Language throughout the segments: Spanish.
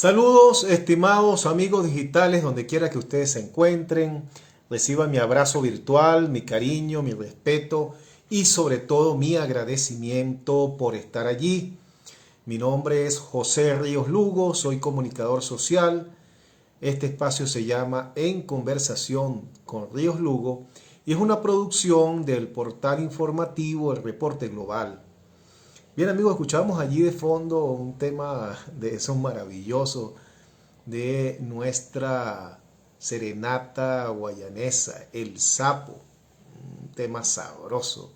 Saludos, estimados amigos digitales, donde quiera que ustedes se encuentren. Reciban mi abrazo virtual, mi cariño, mi respeto y sobre todo mi agradecimiento por estar allí. Mi nombre es José Ríos Lugo, soy comunicador social. Este espacio se llama En Conversación con Ríos Lugo y es una producción del portal informativo El Reporte Global. Bien amigos, escuchamos allí de fondo un tema de esos maravillosos de nuestra serenata guayanesa, El Sapo, un tema sabroso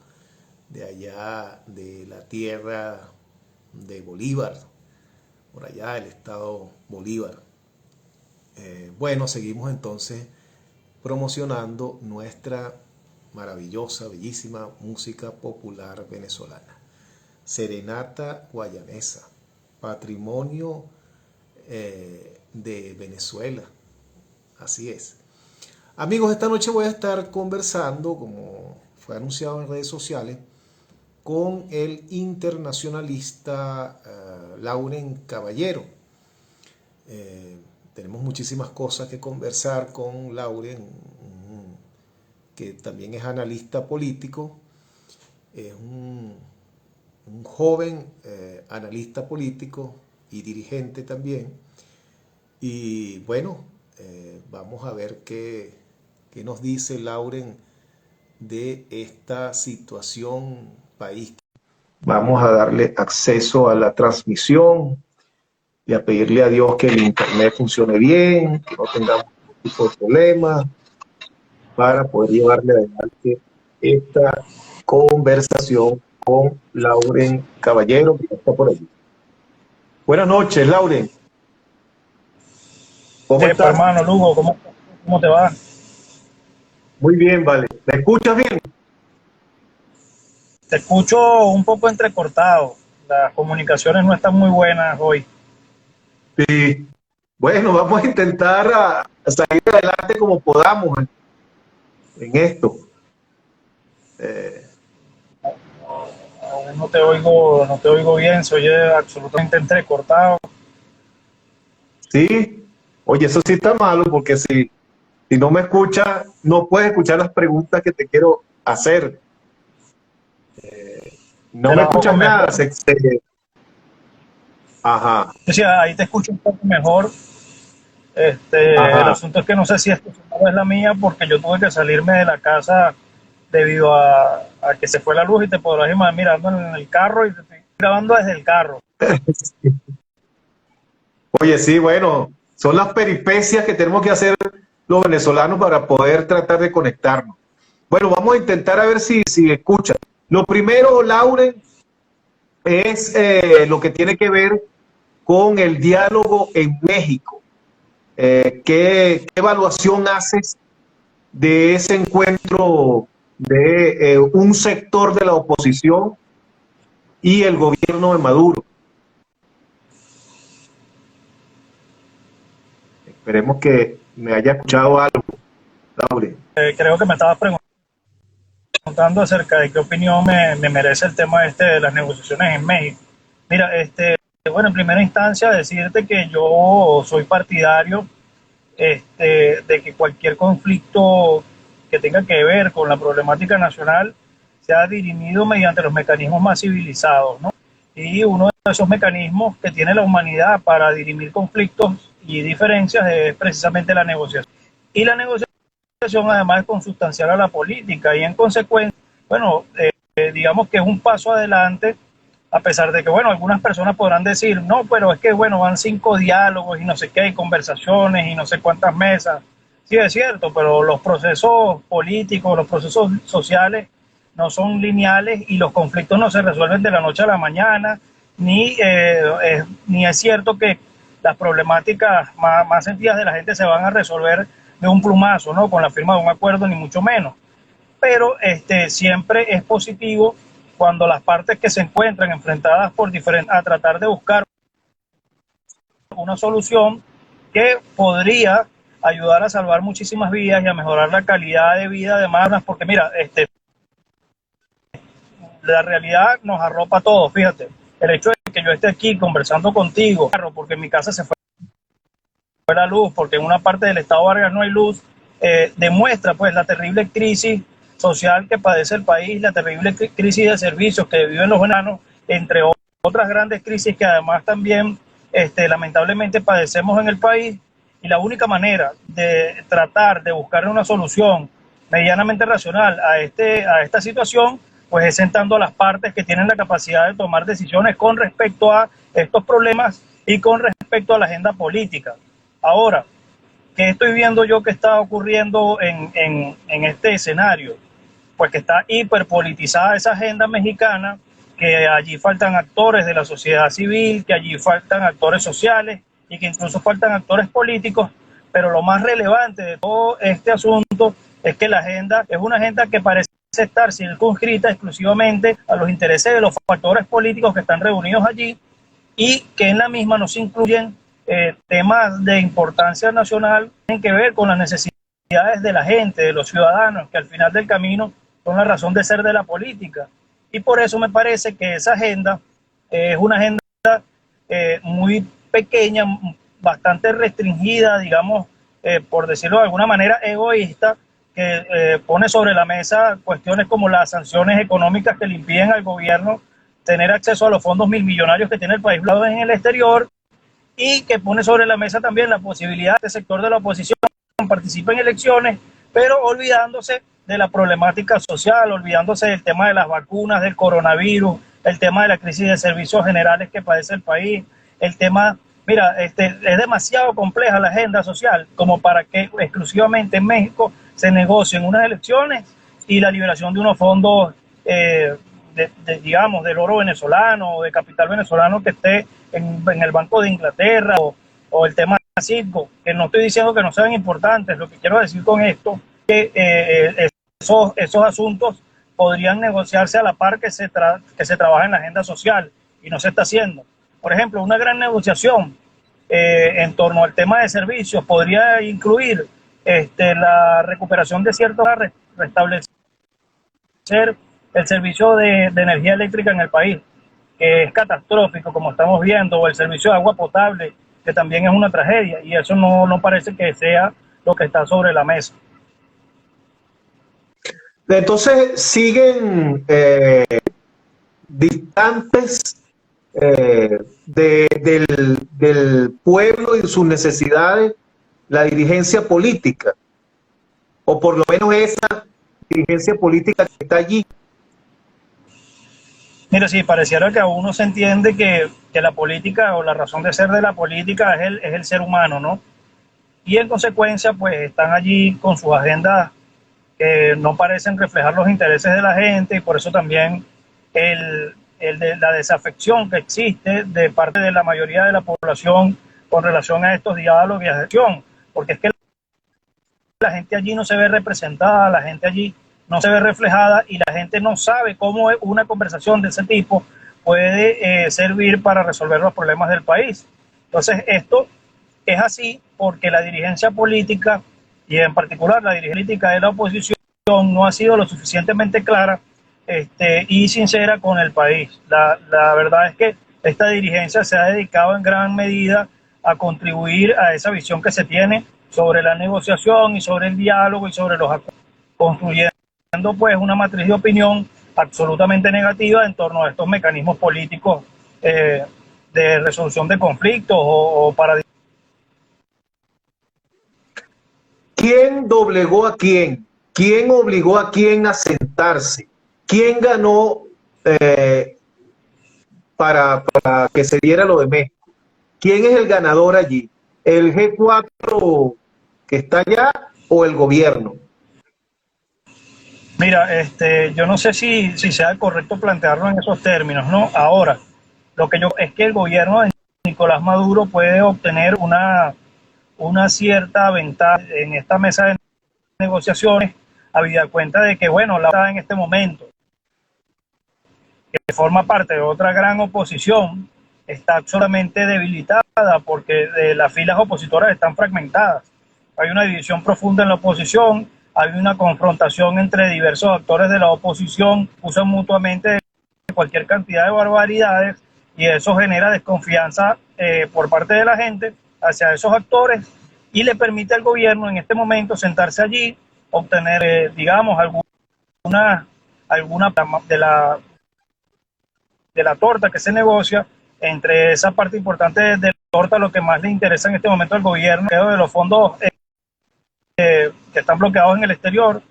de allá de la tierra de Bolívar, por allá del estado Bolívar. Bueno, seguimos entonces promocionando nuestra maravillosa, bellísima música popular venezolana. Serenata guayanesa, patrimonio de Venezuela. Así es. Amigos, esta noche voy a estar conversando, como fue anunciado en redes sociales, con el internacionalista Lauren Caballero. Tenemos muchísimas cosas que conversar con Lauren, que también es analista político. Es un joven analista político y dirigente también. Y bueno, vamos a ver qué nos dice Lauren de esta situación país. Vamos a darle acceso a la transmisión y a pedirle a Dios que el internet funcione bien, que no tengamos ningún tipo de problema para poder llevarle adelante esta conversación con Lauren Caballero, que está por allí. Buenas noches, Lauren. ¿Cómo estás? Hermano Lugo, ¿cómo te va? Muy bien, vale. ¿Me escuchas bien? Te escucho un poco entrecortado. Las comunicaciones no están muy buenas hoy. Sí. Bueno, vamos a intentar a salir adelante como podamos en esto. Aún no te oigo bien, se oye absolutamente entrecortado. Sí. Oye, eso sí está malo porque si no me escuchas, no puedes escuchar las preguntas que te quiero hacer. No Te me la hago escuchas nada. mejor. Ajá, Sí, ahí te escucho un poco mejor. El ajá. asunto es que no sé si esta no es la mía porque yo tuve que salirme de la casa debido a que se fue la luz y te podrás imaginar mirando en el carro y te estoy grabando desde el carro. Oye, sí, bueno, son las peripecias que tenemos que hacer los venezolanos para poder tratar de conectarnos. Bueno, vamos a intentar a ver si escuchan. Lo primero, Lauren, es lo que tiene que ver con el diálogo en México. ¿Qué evaluación haces de ese encuentro de un sector de la oposición y el gobierno de Maduro? Esperemos que me haya escuchado algo, Lauren. Creo que me estabas preguntando acerca de qué opinión me merece el tema de las negociaciones en México. Mira, bueno, en primera instancia decirte que yo soy partidario de que cualquier conflicto que tenga que ver con la problemática nacional sea dirimido mediante los mecanismos más civilizados, ¿no? Y uno de esos mecanismos que tiene la humanidad para dirimir conflictos y diferencias es precisamente la negociación. Y la negociación además es consustancial a la política y en consecuencia, bueno, digamos que es un paso adelante, a pesar de que, bueno, algunas personas podrán decir, no, pero es que, bueno, van 5 diálogos y no sé qué, hay conversaciones y no sé cuántas mesas. Sí, es cierto, pero los procesos políticos, los procesos sociales no son lineales y los conflictos no se resuelven de la noche a la mañana, ni es cierto que las problemáticas más sentidas de la gente se van a resolver de un plumazo, ¿no? Con la firma de un acuerdo, ni mucho menos. Pero siempre es positivo cuando las partes que se encuentran enfrentadas a tratar de buscar una solución que podría ayudar a salvar muchísimas vidas y a mejorar la calidad de vida de más, porque mira, la realidad nos arropa a todos, fíjate. El hecho de que yo esté aquí conversando contigo, porque en mi casa se fue la luz, porque en una parte del estado Vargas no hay luz, demuestra pues la terrible crisis social que padece el país, la terrible crisis de servicios que viven los venezolanos, entre otras grandes crisis que además también lamentablemente padecemos en el país. Y la única manera de tratar de buscar una solución medianamente racional a esta situación, pues es sentando a las partes que tienen la capacidad de tomar decisiones con respecto a estos problemas y con respecto a la agenda política. Ahora, ¿qué estoy viendo yo que está ocurriendo en este escenario? Pues que está hiperpolitizada esa agenda mexicana, que allí faltan actores de la sociedad civil, que allí faltan actores sociales y que incluso faltan actores políticos, pero lo más relevante de todo este asunto es que la agenda es una agenda que parece estar circunscrita exclusivamente a los intereses de los factores políticos que están reunidos allí y que en la misma no se incluyen temas de importancia nacional que tienen que ver con las necesidades de la gente, de los ciudadanos, que al final del camino son la razón de ser de la política. Y por eso me parece que esa agenda es una agenda muy pequeña, bastante restringida, digamos, por decirlo de alguna manera, egoísta, que pone sobre la mesa cuestiones como las sanciones económicas que le impiden al gobierno tener acceso a los fondos milmillonarios que tiene el país en el exterior, y que pone sobre la mesa también la posibilidad de sector de la oposición participe en elecciones, pero olvidándose de la problemática social, olvidándose del tema de las vacunas, del coronavirus, el tema de la crisis de servicios generales que padece el país, el tema, mira, es demasiado compleja la agenda social como para que exclusivamente en México se negocien unas elecciones y la liberación de unos fondos, digamos, del oro venezolano o de capital venezolano que esté en el Banco de Inglaterra o el tema de Citgo, que no estoy diciendo que no sean importantes. Lo que quiero decir con esto es que esos asuntos podrían negociarse a la par que se trabaja en la agenda social y no se está haciendo. Por ejemplo, una gran negociación en torno al tema de servicios podría incluir la recuperación de ciertos, restablecer el servicio de energía eléctrica en el país, que es catastrófico, como estamos viendo, o el servicio de agua potable, que también es una tragedia, y eso no parece que sea lo que está sobre la mesa. Entonces siguen distantes del pueblo y sus necesidades la dirigencia política, o por lo menos esa dirigencia política que está allí. Mira, sí, pareciera que aún no se entiende que la política o la razón de ser de la política es el ser humano, ¿no? Y en consecuencia, pues están allí con sus agendas que no parecen reflejar los intereses de la gente, y por eso también la desafección que existe de parte de la mayoría de la población con relación a estos diálogos y a gestión, porque es que la gente allí no se ve representada, la gente allí no se ve reflejada y la gente no sabe cómo una conversación de ese tipo puede servir para resolver los problemas del país. Entonces esto es así porque la dirigencia política, y en particular la dirigencia política de la oposición, no ha sido lo suficientemente clara y sincera con el país. La verdad es que esta dirigencia se ha dedicado en gran medida a contribuir a esa visión que se tiene sobre la negociación y sobre el diálogo y sobre los acuerdos, construyendo pues una matriz de opinión absolutamente negativa en torno a estos mecanismos políticos de resolución de conflictos o para... ¿Quién doblegó a quién? ¿Quién obligó a quién a sentarse? ¿Quién ganó para que se diera lo de México? ¿Quién es el ganador allí? ¿El G4 que está allá o el gobierno? Mira, yo no sé si sea correcto plantearlo en esos términos, ¿no? Ahora, lo que yo es que el gobierno de Nicolás Maduro puede obtener una cierta ventaja en esta mesa de negociaciones, habida cuenta de que, bueno, la en este momento, que forma parte de otra gran oposición, está absolutamente debilitada porque las filas opositoras están fragmentadas. Hay una división profunda en la oposición, hay una confrontación entre diversos actores de la oposición, usan mutuamente cualquier cantidad de barbaridades y eso genera desconfianza por parte de la gente, hacia esos actores y le permite al gobierno en este momento sentarse allí, obtener, digamos, alguna de la torta que se negocia. Entre esa parte importante de la torta, lo que más le interesa en este momento al gobierno es de los fondos que están bloqueados en el exterior.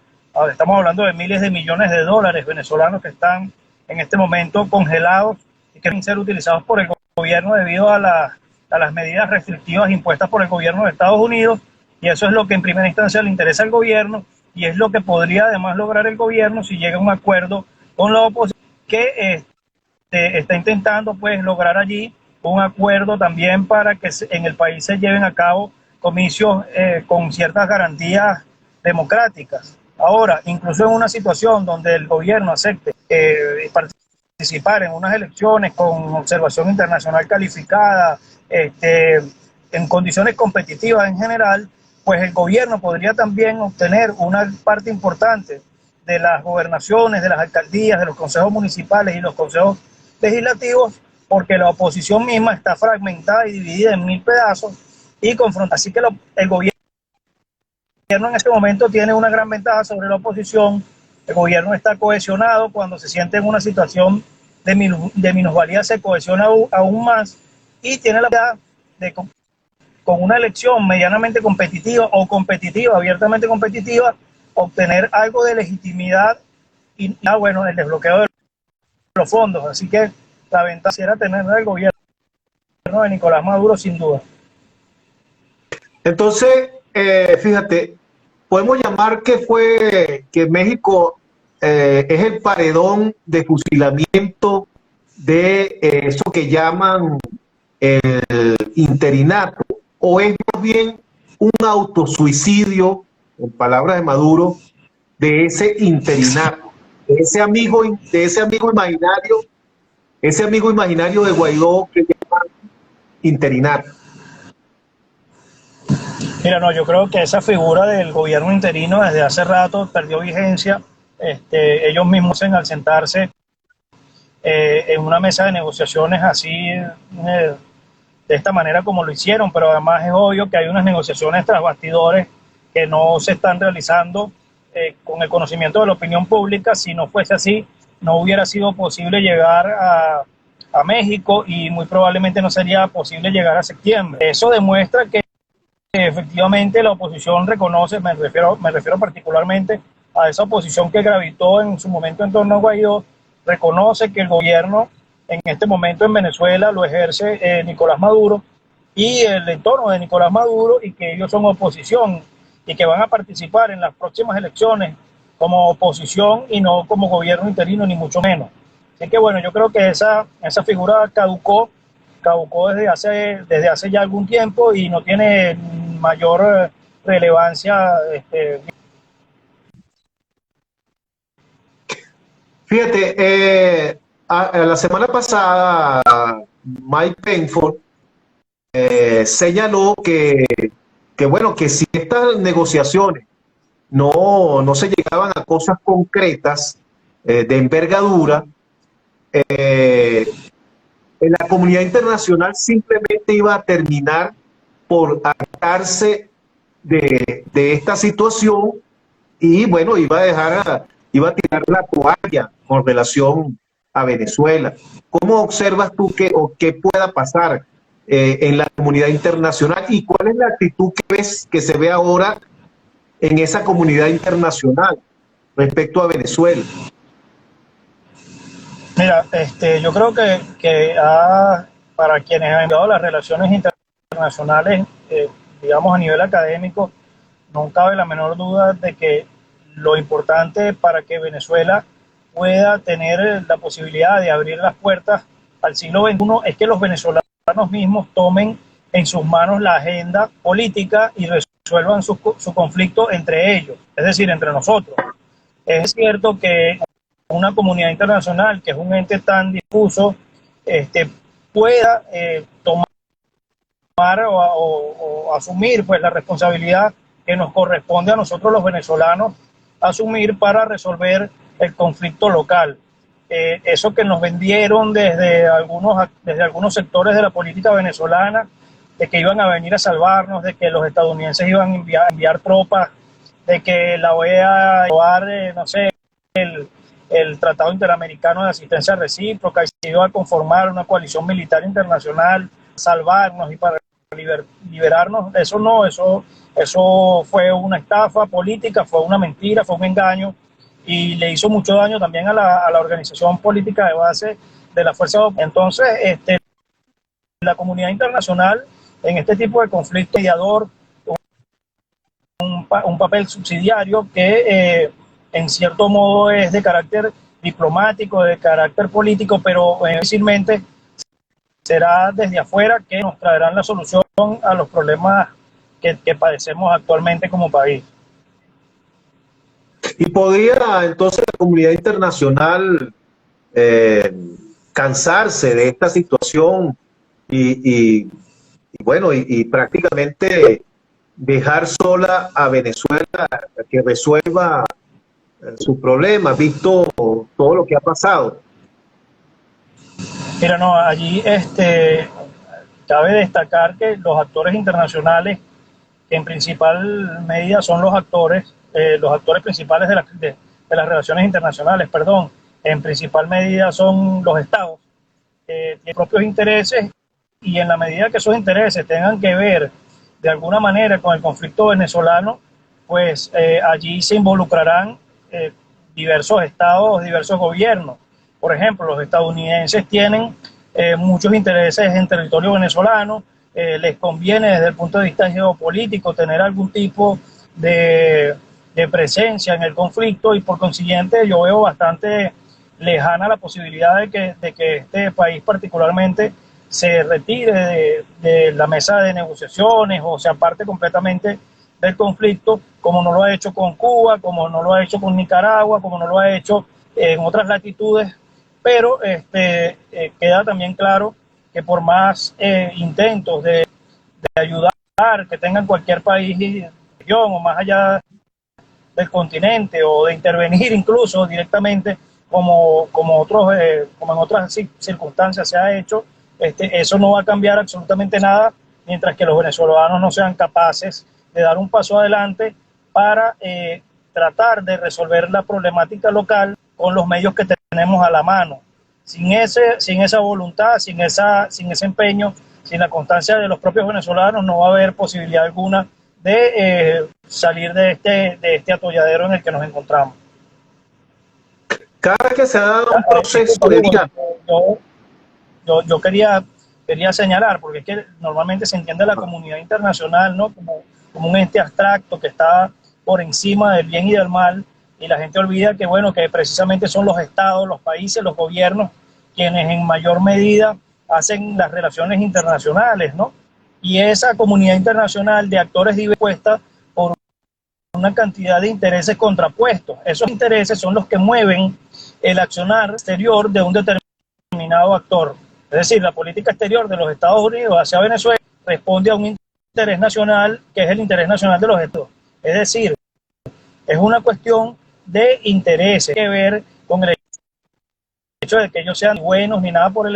Estamos hablando de miles de millones de dólares venezolanos que están en este momento congelados y que deben ser utilizados por el gobierno debido a las medidas restrictivas impuestas por el gobierno de Estados Unidos, y eso es lo que en primera instancia le interesa al gobierno y es lo que podría además lograr el gobierno si llega a un acuerdo con la oposición que está intentando pues lograr allí un acuerdo también para que en el país se lleven a cabo comicios con ciertas garantías democráticas. Ahora, incluso en una situación donde el gobierno acepte participar en unas elecciones con observación internacional calificada, en condiciones competitivas en general, pues el gobierno podría también obtener una parte importante de las gobernaciones, de las alcaldías, de los consejos municipales y los consejos legislativos, porque la oposición misma está fragmentada y dividida en 1000 pedazos y confrontada. Así que el gobierno en este momento tiene una gran ventaja sobre la oposición. El gobierno está cohesionado. Cuando se siente en una situación de minusvalía se cohesiona aún más y tiene la habilidad de, con una elección medianamente competitiva o competitiva, abiertamente competitiva, obtener algo de legitimidad y bueno, el desbloqueo de los fondos. Así que la ventaja era tener el gobierno de Nicolás Maduro, sin duda. Entonces, fíjate, podemos llamar que México es el paredón de fusilamiento de eso que llaman el interinato, o es más bien un autosuicidio, en palabras de Maduro, de ese interinato, de ese amigo imaginario de Guaidó que llaman interinato. Mira, no, yo creo que esa figura del gobierno interino desde hace rato perdió vigencia. Ellos mismos al sentarse en una mesa de negociaciones así, de esta manera como lo hicieron, pero además es obvio que hay unas negociaciones tras bastidores que no se están realizando con el conocimiento de la opinión pública. Si no fuese así, no hubiera sido posible llegar a México y muy probablemente no sería posible llegar a septiembre. Eso demuestra que efectivamente la oposición reconoce, me refiero particularmente a esa oposición que gravitó en su momento en torno a Guaidó, reconoce que el gobierno en este momento en Venezuela lo ejerce Nicolás Maduro y el entorno de Nicolás Maduro, y que ellos son oposición y que van a participar en las próximas elecciones como oposición y no como gobierno interino, ni mucho menos. Así que bueno, yo creo que esa figura caducó desde hace ya algún tiempo y no tiene mayor relevancia. Fíjate, la semana pasada Mike Pence señaló bueno, que si estas negociaciones no se llegaban a cosas concretas de envergadura, la comunidad internacional simplemente iba a terminar por hartarse de esta situación y bueno, iba a tirar la toalla con relación a Venezuela. ¿Cómo observas tú qué pueda pasar en la comunidad internacional y cuál es la actitud que ves que se ve ahora en esa comunidad internacional respecto a Venezuela? Mira, yo creo que para quienes han enviado las relaciones internacionales, digamos a nivel académico, no cabe la menor duda de que lo importante para que Venezuela pueda tener la posibilidad de abrir las puertas al siglo XXI es que los venezolanos mismos tomen en sus manos la agenda política y resuelvan su conflicto entre ellos, es decir, entre nosotros. Es cierto que una comunidad internacional, que es un ente tan difuso, pueda tomar o asumir pues la responsabilidad que nos corresponde a nosotros los venezolanos asumir para resolver el conflicto local. Eso que nos vendieron desde algunos sectores de la política venezolana, de que iban a venir a salvarnos, de que los estadounidenses iban a enviar tropas, de que la OEA iba a llevar, no sé, el Tratado Interamericano de Asistencia Recíproca y se iba a conformar una coalición militar internacional, salvarnos y para liberarnos. Eso no, eso fue una estafa política, fue una mentira, fue un engaño y le hizo mucho daño también a la organización política de base de la Fuerza. Entonces, la comunidad internacional en este tipo de conflicto mediador, un papel subsidiario que en cierto modo es de carácter diplomático, de carácter político, pero difícilmente será desde afuera que nos traerán la solución a los problemas que padecemos actualmente como país. ¿Y podría entonces la comunidad internacional cansarse de esta situación y bueno, y prácticamente dejar sola a Venezuela que resuelva sus problemas, visto todo lo que ha pasado? Mira, no, allí cabe destacar que los actores internacionales, que en principal medida son los actores principales de las relaciones internacionales, perdón, en principal medida son los estados, tienen propios intereses y en la medida que esos intereses tengan que ver de alguna manera con el conflicto venezolano, pues allí se involucrarán diversos estados, diversos gobiernos. Por ejemplo, los estadounidenses tienen muchos intereses en territorio venezolano, les conviene desde el punto de vista geopolítico tener algún tipo de presencia en el conflicto y por consiguiente yo veo bastante lejana la posibilidad de que este país particularmente se retire de la mesa de negociaciones o se aparte completamente del conflicto, como no lo ha hecho con Cuba, como no lo ha hecho con Nicaragua, como no lo ha hecho en otras latitudes, pero queda también claro que por más intentos de ayudar que tengan cualquier país y región o más allá del continente o de intervenir incluso directamente como en otras circunstancias se ha hecho, eso no va a cambiar absolutamente nada mientras que los venezolanos no sean capaces de dar un paso adelante para tratar de resolver la problemática local con los medios que tenemos a la mano. Sin esa voluntad, sin ese empeño, sin la constancia de los propios venezolanos, no va a haber posibilidad alguna de salir de este atolladero en el que nos encontramos. Cada vez que se ha dado un proceso de diálogo. Yo quería señalar, porque es que normalmente se entiende la comunidad internacional, ¿no?, como un ente abstracto que está por encima del bien y del mal, y la gente olvida que, bueno, que precisamente son los estados, los países, los gobiernos, quienes en mayor medida hacen las relaciones internacionales, ¿no? Y esa comunidad internacional de actores dispuesta por una cantidad de intereses contrapuestos. Esos intereses son los que mueven el accionar exterior de un determinado actor. Es decir, la política exterior de los Estados Unidos hacia Venezuela responde a un interés nacional que es el interés nacional de los estados. Es decir, es una cuestión de intereses que ver con el hecho de que ellos sean buenos ni nada por el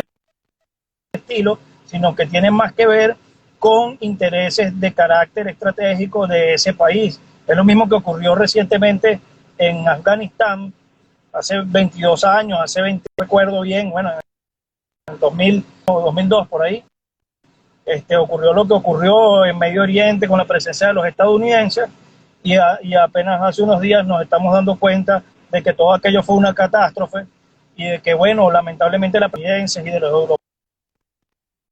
estilo, sino que tienen más que ver con intereses de carácter estratégico de ese país. Es lo mismo que ocurrió recientemente en Afganistán, hace 22 años, hace 20, recuerdo bien, bueno, en 2000 o 2002 por ahí, ocurrió lo que ocurrió en Medio Oriente con la presencia de los estadounidenses y apenas hace unos días nos estamos dando cuenta de que todo aquello fue una catástrofe y de que, bueno, lamentablemente la presidencia y de los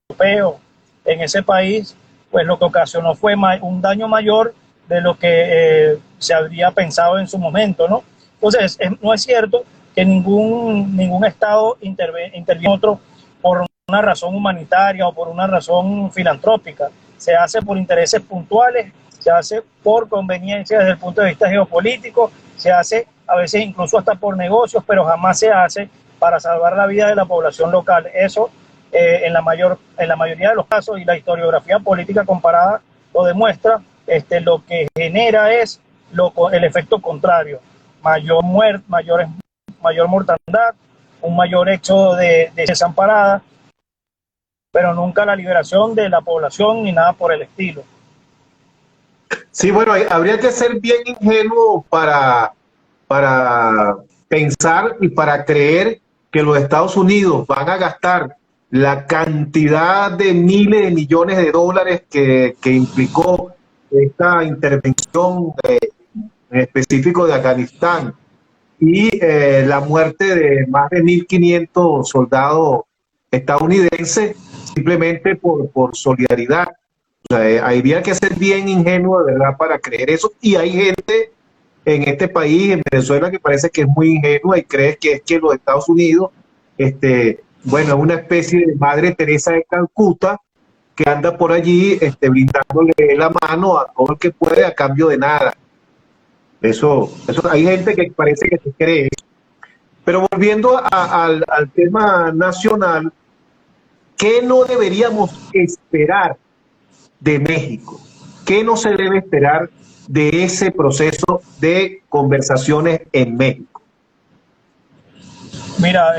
europeos en ese país, pues lo que ocasionó fue un daño mayor de lo que se habría pensado en su momento, ¿no? Entonces, no es cierto que ningún Estado interviene en otro por una razón humanitaria o por una razón filantrópica. Se hace por intereses puntuales, se hace por conveniencia desde el punto de vista geopolítico, se hace a veces incluso hasta por negocios, pero jamás se hace para salvar la vida de la población local. Eso en la mayoría de los casos, y la historiografía política comparada lo demuestra, lo que genera es el efecto contrario: mayor mortandad, un mayor éxodo de desamparada, pero nunca la liberación de la población ni nada por el estilo. Sí, bueno, habría que ser bien ingenuo para pensar y para creer que los Estados Unidos van a gastar la cantidad de miles de millones de dólares que implicó esta intervención en específico de Afganistán y la muerte de más de 1.500 soldados estadounidenses simplemente por solidaridad. O sea, habría que ser bien ingenuo de verdad para creer eso. Y hay gente en este país, en Venezuela, que parece que es muy ingenua y cree que es que los Estados Unidos, bueno, es una especie de Madre Teresa de Calcuta que anda por allí brindándole la mano a todo el que puede a cambio de nada. Eso hay gente que parece que se cree eso. Pero volviendo al tema nacional, ¿qué no deberíamos esperar de México? ¿Qué no se debe esperar de ese proceso de conversaciones en México? Mira,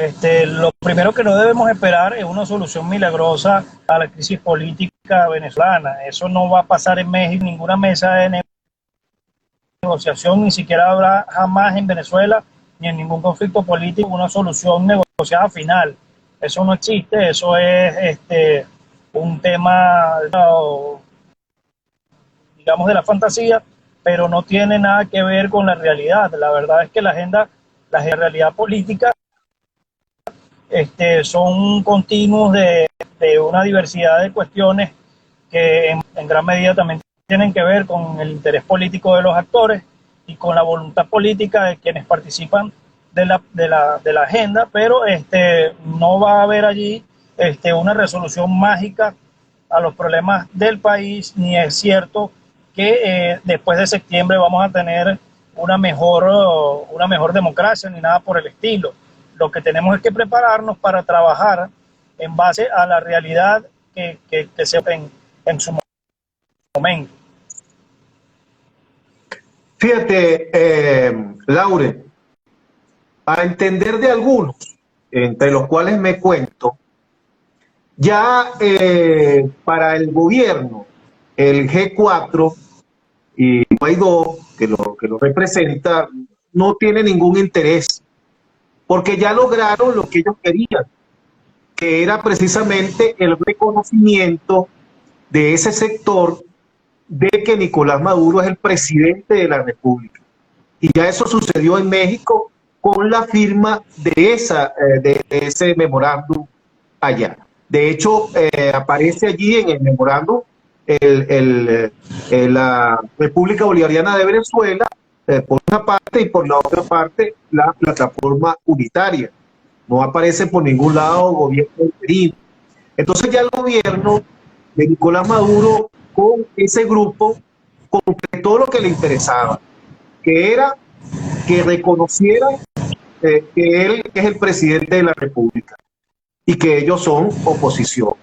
lo primero que no debemos esperar es una solución milagrosa a la crisis política venezolana. Eso no va a pasar en México, ninguna mesa de negociación, ni siquiera habrá jamás en Venezuela, ni en ningún conflicto político, una solución negociada final. Eso no existe, eso es un tema, digamos, de la fantasía, pero no tiene nada que ver con la realidad. La verdad es que la realidad política son continuos de una diversidad de cuestiones que en gran medida también tienen que ver con el interés político de los actores y con la voluntad política de quienes participan de la agenda, pero no va a haber allí una resolución mágica a los problemas del país, ni es cierto que después de septiembre vamos a tener una mejor democracia ni nada por el estilo. Lo que tenemos es que prepararnos para trabajar en base a la realidad que se en su momento. Fíjate, Laure, para entender de algunos, entre los cuales me cuento, ya para el gobierno, el G4 y Guaidó, que lo representa, no tiene ningún interés, porque ya lograron lo que ellos querían, que era precisamente el reconocimiento de ese sector de que Nicolás Maduro es el presidente de la República. Y ya eso sucedió en México con la firma de ese memorándum allá. De hecho, aparece allí en el memorándum la República Bolivariana de Venezuela, por una parte, y por la otra parte, la plataforma unitaria. No aparece por ningún lado gobierno interino. Entonces ya el gobierno de Nicolás Maduro con ese grupo completó lo que le interesaba, que era que reconociera que él es el presidente de la República y que ellos son oposición.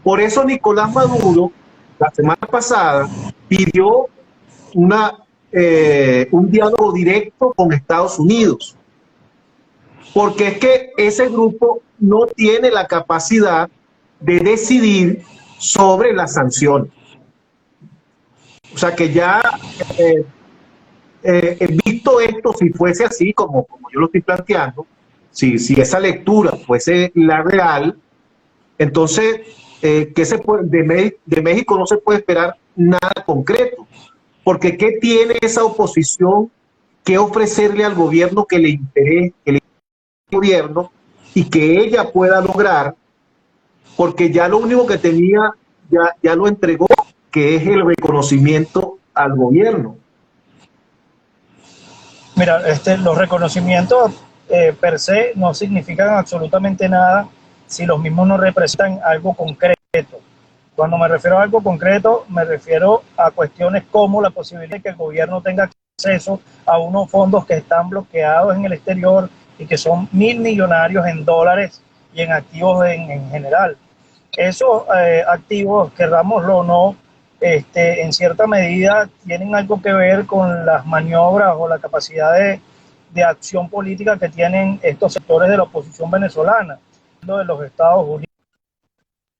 Por eso Nicolás Maduro, la semana pasada, pidió un diálogo directo con Estados Unidos, porque es que ese grupo no tiene la capacidad de decidir sobre las sanciones. O sea que ya visto esto, si fuese así, como yo lo estoy planteando, si esa lectura fuese la real, entonces de México no se puede esperar nada concreto, porque ¿qué tiene esa oposición que ofrecerle al gobierno que le interese, que le gobierno y que ella pueda lograr? Porque ya lo único que tenía ya lo entregó, que es el reconocimiento al gobierno. Mira, los reconocimientos per se no significan absolutamente nada si los mismos no representan algo concreto. Cuando me refiero a algo concreto, me refiero a cuestiones como la posibilidad de que el gobierno tenga acceso a unos fondos que están bloqueados en el exterior y que son millonarios en dólares y en activos en general. Esos activos, querrámoslo o no, en cierta medida tienen algo que ver con las maniobras o la capacidad de acción política que tienen estos sectores de la oposición venezolana, de los Estados Unidos,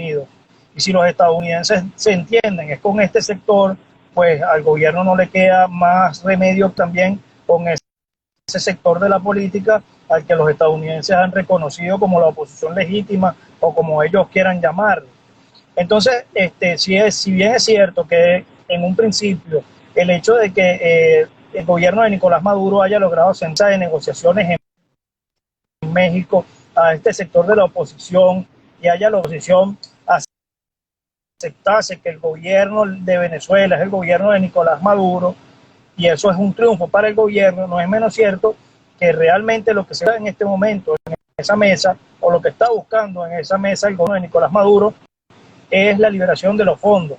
Unidos. Y si los estadounidenses se entienden, es con este sector, pues al gobierno no le queda más remedio también con ese sector de la política al que los estadounidenses han reconocido como la oposición legítima o como ellos quieran llamarlo. Entonces, si bien es cierto que en un principio el hecho de que el gobierno de Nicolás Maduro haya logrado sentarse de negociaciones en México a este sector de la oposición y haya la oposición aceptase que el gobierno de Venezuela es el gobierno de Nicolás Maduro, y eso es un triunfo para el gobierno, no es menos cierto que realmente lo que se da en este momento en esa mesa, o lo que está buscando en esa mesa el gobierno de Nicolás Maduro, es la liberación de los fondos.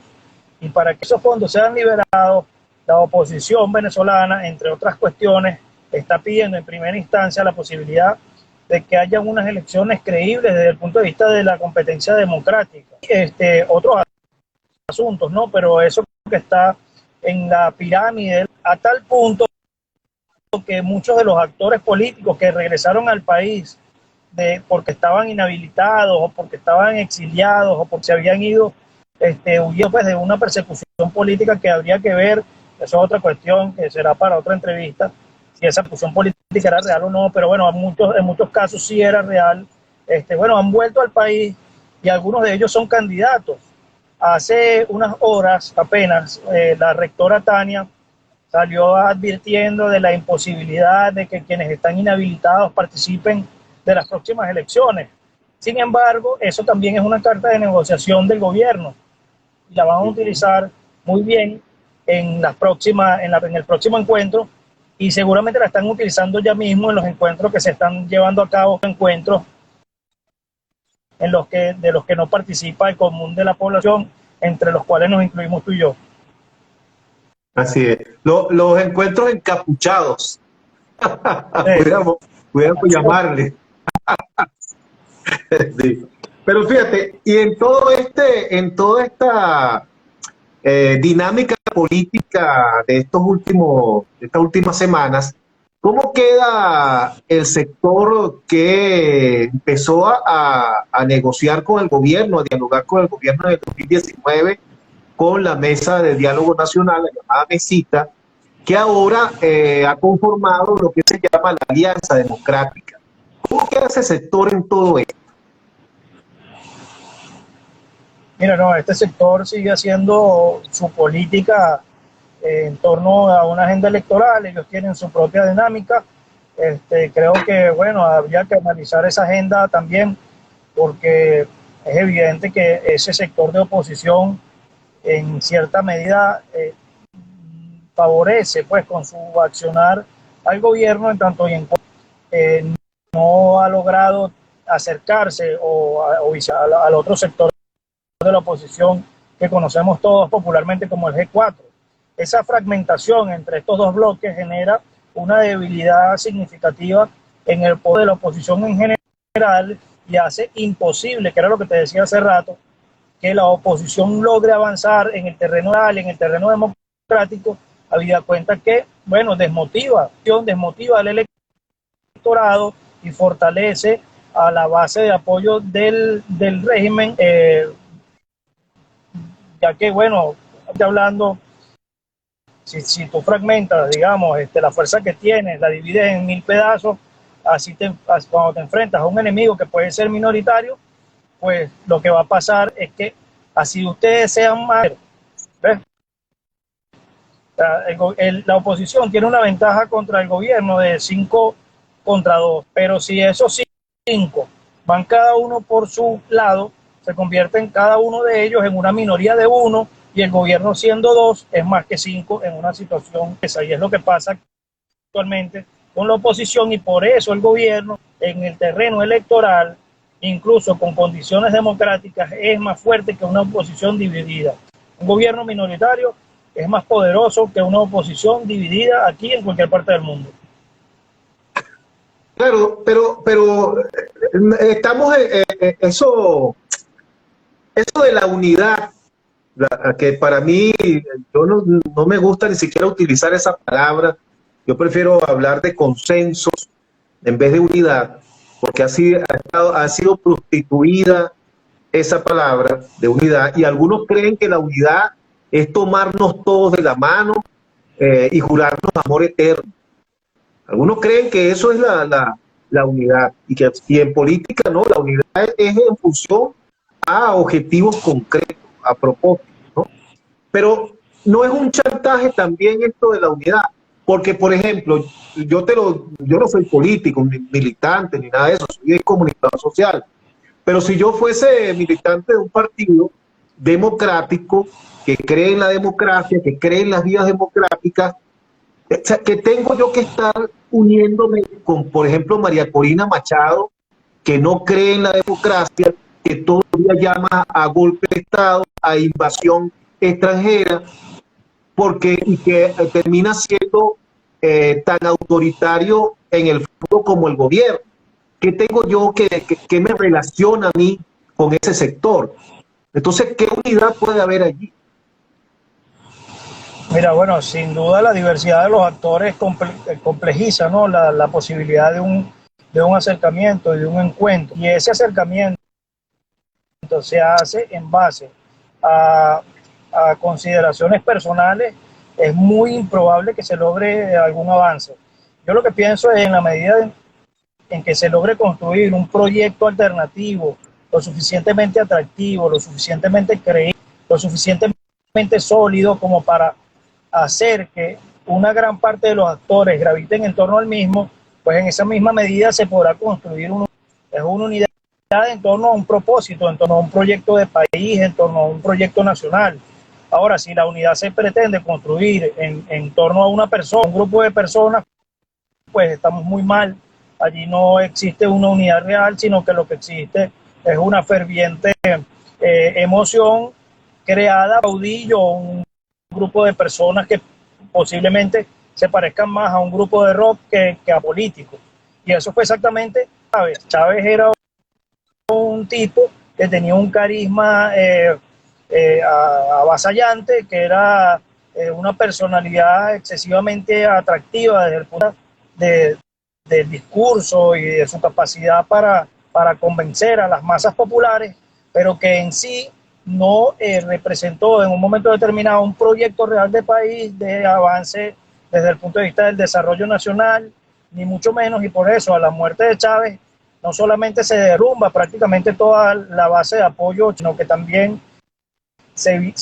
Y para que esos fondos sean liberados, la oposición venezolana, entre otras cuestiones, está pidiendo en primera instancia la posibilidad de que haya unas elecciones creíbles desde el punto de vista de la competencia democrática. Otros asuntos, ¿no? Pero eso que está en la pirámide, a tal punto que muchos de los actores políticos que regresaron al país porque estaban inhabilitados o porque estaban exiliados o porque se habían ido huyendo pues, de una persecución política que habría que ver, eso es otra cuestión que será para otra entrevista, si esa persecución política era real o no, pero bueno, en muchos casos sí era real. Bueno, han vuelto al país y algunos de ellos son candidatos. Hace unas horas apenas la rectora Tania salió advirtiendo de la imposibilidad de que quienes están inhabilitados participen de las próximas elecciones. Sin embargo, eso también es una carta de negociación del gobierno y la van a utilizar muy bien en el próximo encuentro, y seguramente la están utilizando ya mismo en los encuentros que se están llevando a cabo, encuentros de los que no participa el común de la población, entre los cuales nos incluimos tú y yo. Así es. Los encuentros encapuchados. Pudiéramos llamarle. Sí. Pero fíjate, y en toda esta dinámica política de estas últimas semanas, ¿cómo queda el sector que empezó a negociar con el gobierno, a dialogar con el gobierno en el 2019 con la Mesa de Diálogo Nacional, la llamada Mesita, que ahora ha conformado lo que se llama la Alianza Democrática? ¿Cómo queda ese sector en todo esto? Mira, no, este sector sigue haciendo su política en torno a una agenda electoral. Ellos tienen su propia dinámica. Creo que, bueno, habría que analizar esa agenda también, porque es evidente que ese sector de oposición en cierta medida favorece pues con su accionar al gobierno, en tanto y en cuanto no ha logrado acercarse al otro sector de la oposición que conocemos todos popularmente como el G4. Esa fragmentación entre estos dos bloques genera una debilidad significativa en el poder de la oposición en general y hace imposible, que era lo que te decía hace rato, que la oposición logre avanzar en el terreno real, en el terreno democrático, habida cuenta que, bueno, desmotiva al electorado y fortalece a la base de apoyo del régimen, ya que, bueno, hablando, si tú fragmentas, digamos, la fuerza que tienes, la divides en 1000 pedazos, cuando te enfrentas a un enemigo que puede ser minoritario, pues lo que va a pasar es que así ustedes sean más, ¿ves? La oposición tiene una ventaja contra el gobierno de 5 contra 2, pero si esos 5 van cada uno por su lado, se convierten cada uno de ellos en una minoría de 1, y el gobierno siendo 2 es más que 5 en una situación esa, y es lo que pasa actualmente con la oposición, y por eso el gobierno en el terreno electoral, incluso con condiciones democráticas, es más fuerte que una oposición dividida. Un gobierno minoritario es más poderoso que una oposición dividida aquí en cualquier parte del mundo. Claro, pero estamos eso de la unidad, que para mí yo no me gusta ni siquiera utilizar esa palabra. Yo prefiero hablar de consensos en vez de unidad, porque así ha sido prostituida esa palabra de unidad, y algunos creen que la unidad es tomarnos todos de la mano y jurarnos amor eterno. Algunos creen que eso es la unidad, y en política no, la unidad es en función a objetivos concretos, a propósito, ¿no? Pero no es un chantaje también esto de la unidad, porque por ejemplo, yo no soy político, ni militante, ni nada de eso, soy comunicador social, pero si yo fuese militante de un partido democrático, que cree en la democracia, que cree en las vías democráticas, o sea, que tengo yo que estar uniéndome con, por ejemplo, María Corina Machado, que no cree en la democracia, que todo el día llama a golpe de Estado, a invasión extranjera, porque y que termina siendo tan autoritario en el fondo como el gobierno. ¿Qué tengo yo que me relaciona a mí con ese sector? Entonces, ¿qué unidad puede haber allí? Mira, bueno, sin duda la diversidad de los actores complejiza, ¿no? La posibilidad de un acercamiento y de un encuentro. Y ese acercamiento se hace en base a, a consideraciones personales. Es muy improbable que se logre algún avance. Yo lo que pienso es en la medida en que se logre construir un proyecto alternativo lo suficientemente atractivo, lo suficientemente creíble, lo suficientemente sólido como para hacer que una gran parte de los actores graviten en torno al mismo, pues en esa misma medida se podrá construir una unidad en torno a un propósito, en torno a un proyecto de país, en torno a un proyecto nacional. Ahora, si la unidad se pretende construir en torno a una persona, un grupo de personas, pues estamos muy mal. Allí no existe una unidad real, sino que lo que existe es una ferviente emoción creada, caudillo, un grupo de personas que posiblemente se parezcan más a un grupo de rock que a políticos. Y eso fue exactamente Chávez. Chávez era un tipo que tenía un carisma avasallante, que era una personalidad excesivamente atractiva desde el punto del discurso y de su capacidad para convencer a las masas populares, pero que en sí no representó en un momento determinado un proyecto real de país, de avance desde el punto de vista del desarrollo nacional, ni mucho menos, y por eso a la muerte de Chávez no solamente se derrumba prácticamente toda la base de apoyo, sino que también se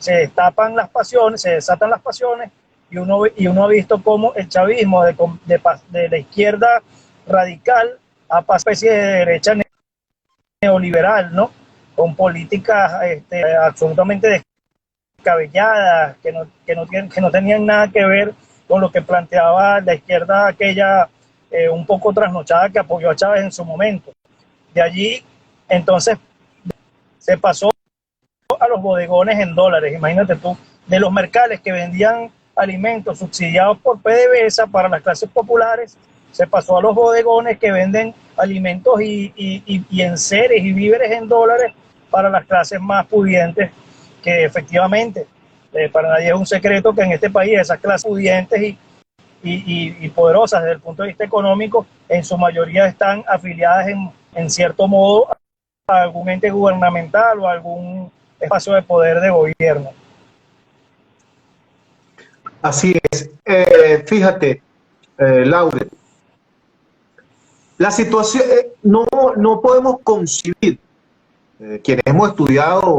destapan las pasiones, se desatan las pasiones, y uno ha visto cómo el chavismo de la izquierda radical a una especie de derecha neoliberal, ¿no? Con políticas absolutamente descabelladas, que no tenían nada que ver con lo que planteaba la izquierda aquella un poco trasnochada que apoyó a Chávez en su momento. De allí, entonces, se pasó a los bodegones en dólares, imagínate tú, de los mercales que vendían alimentos subsidiados por PDVSA para las clases populares, se pasó a los bodegones que venden alimentos y enseres y víveres en dólares para las clases más pudientes, que efectivamente, para nadie es un secreto que en este país esas clases pudientes y poderosas desde el punto de vista económico, en su mayoría están afiliadas en cierto modo a algún ente gubernamental o a algún espacio de poder de gobierno. Así es. Fíjate, Laure, la situación, no podemos concebir, quienes hemos estudiado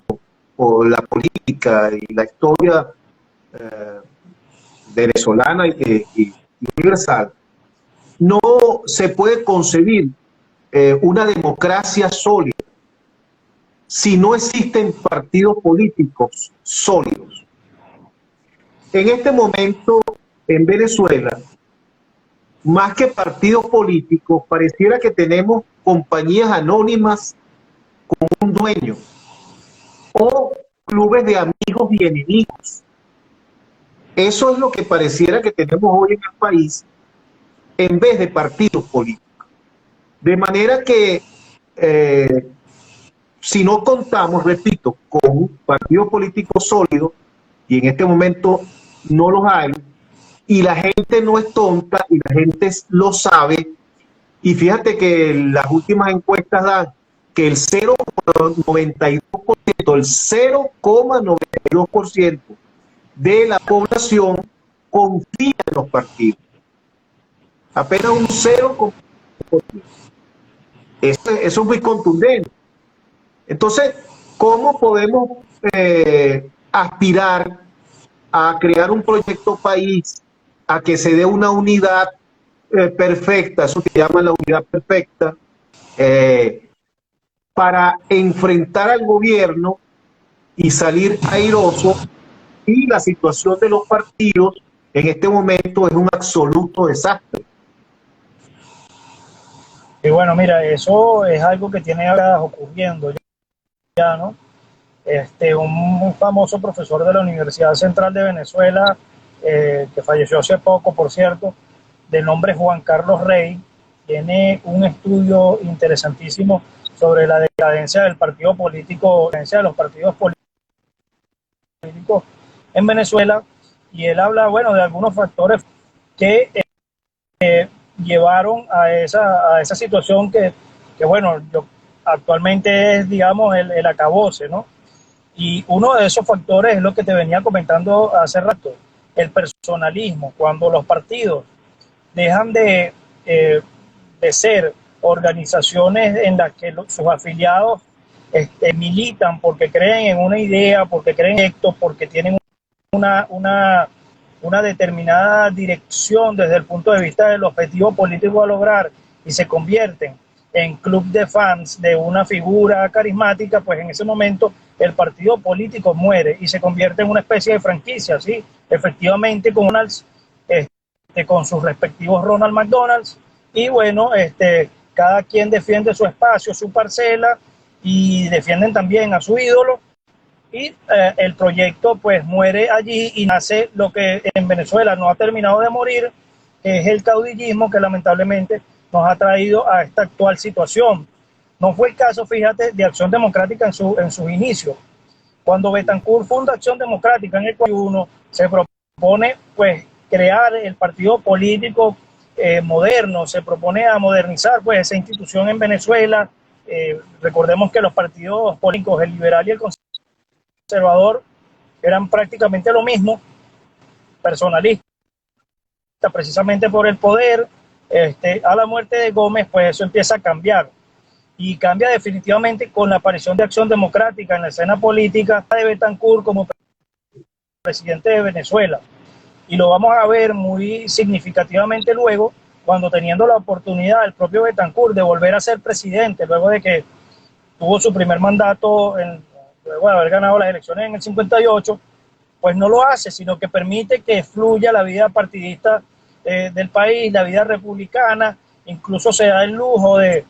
la política y la historia venezolana y universal, no se puede concebir una democracia sólida si no existen partidos políticos sólidos. En este momento, en Venezuela, más que partidos políticos, pareciera que tenemos compañías anónimas con un dueño o clubes de amigos y enemigos. Eso es lo que pareciera que tenemos hoy en el país, en vez de partidos políticos. De manera que si no contamos, repito, con un partido político sólido, y en este momento no los hay, y la gente no es tonta y la gente lo sabe, y fíjate que las últimas encuestas dan que el 0,92%, el 0,92% de la población confía en los partidos. Apenas un 0,92%. Eso es muy contundente. Entonces, ¿cómo podemos aspirar a crear un proyecto país, a que se dé una unidad perfecta, eso que llaman la unidad perfecta, para enfrentar al gobierno y salir airoso? Y la situación de los partidos en este momento es un absoluto desastre. Y bueno, mira, eso es algo que tiene ahora ocurriendo ya, ¿no? Un famoso profesor de la Universidad Central de Venezuela, que falleció hace poco, por cierto, de nombre Juan Carlos Rey, tiene un estudio interesantísimo sobre la decadencia del partido político, de los partidos políticos en Venezuela, y él habla, bueno, de algunos factores que llevaron a esa situación que bueno, actualmente es, digamos, el acabose, ¿no? Y uno de esos factores es lo que te venía comentando hace rato, el personalismo. Cuando los partidos dejan de ser organizaciones en las que sus afiliados militan porque creen en una idea, porque creen en esto, porque tienen una determinada dirección desde el punto de vista del objetivo político a lograr, y se convierten en club de fans de una figura carismática, pues en ese momento el partido político muere y se convierte en una especie de franquicia, ¿sí? Efectivamente, con McDonald's, con sus respectivos Ronald McDonald's, y bueno, cada quien defiende su espacio, su parcela, y defienden también a su ídolo, y el proyecto pues muere allí y nace lo que en Venezuela no ha terminado de morir, que es el caudillismo, que lamentablemente nos ha traído a esta actual situación. No fue el caso, fíjate, de Acción Democrática en sus inicios. Cuando Betancourt funda Acción Democrática en el 41, se propone pues crear el partido político moderno, se propone a modernizar pues esa institución en Venezuela. Recordemos que los partidos políticos, el liberal y el conservador, eran prácticamente lo mismo, personalistas, precisamente por el poder. A la muerte de Gómez, pues eso empieza a cambiar, y cambia definitivamente con la aparición de Acción Democrática en la escena política de Betancourt como presidente de Venezuela. Y lo vamos a ver muy significativamente luego, cuando, teniendo la oportunidad el propio Betancourt de volver a ser presidente, luego de que tuvo su primer mandato, luego de haber ganado las elecciones en el 58, pues no lo hace, sino que permite que fluya la vida partidista del país, la vida republicana. Incluso se da el lujo de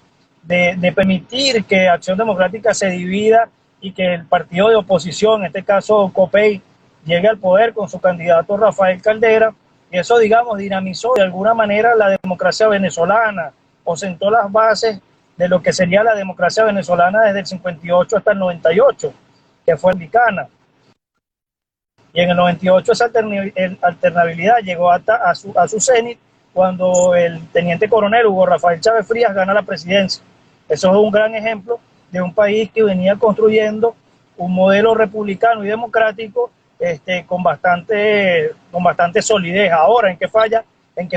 permitir que Acción Democrática se divida y que el partido de oposición, en este caso COPEI, llegue al poder con su candidato Rafael Caldera, y eso, digamos, dinamizó de alguna manera la democracia venezolana, o sentó las bases de lo que sería la democracia venezolana desde el 58 hasta el 98, que fue republicana. Y en el 98 esa alternabilidad llegó hasta a su cenit cuando el teniente coronel Hugo Rafael Chávez Frías gana la presidencia. Eso es un gran ejemplo de un país que venía construyendo un modelo republicano y democrático con bastante solidez. Ahora, ¿en qué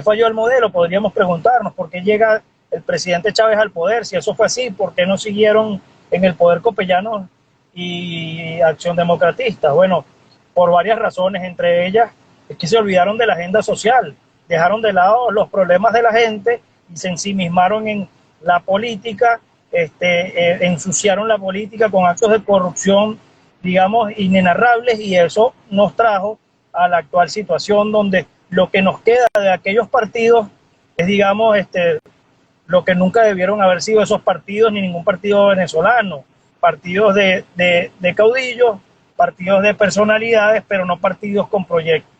falló el modelo? Podríamos preguntarnos por qué llega el presidente Chávez al poder. Si eso fue así, ¿por qué no siguieron en el poder Copellano y Acción Democratista? Bueno, por varias razones, entre ellas es que se olvidaron de la agenda social, dejaron de lado los problemas de la gente y se ensimismaron en la política, ensuciaron la política con actos de corrupción, digamos, inenarrables, y eso nos trajo a la actual situación donde lo que nos queda de aquellos partidos es, digamos, lo que nunca debieron haber sido esos partidos, ni ningún partido venezolano, partidos de caudillos, partidos de personalidades, pero no partidos con proyectos.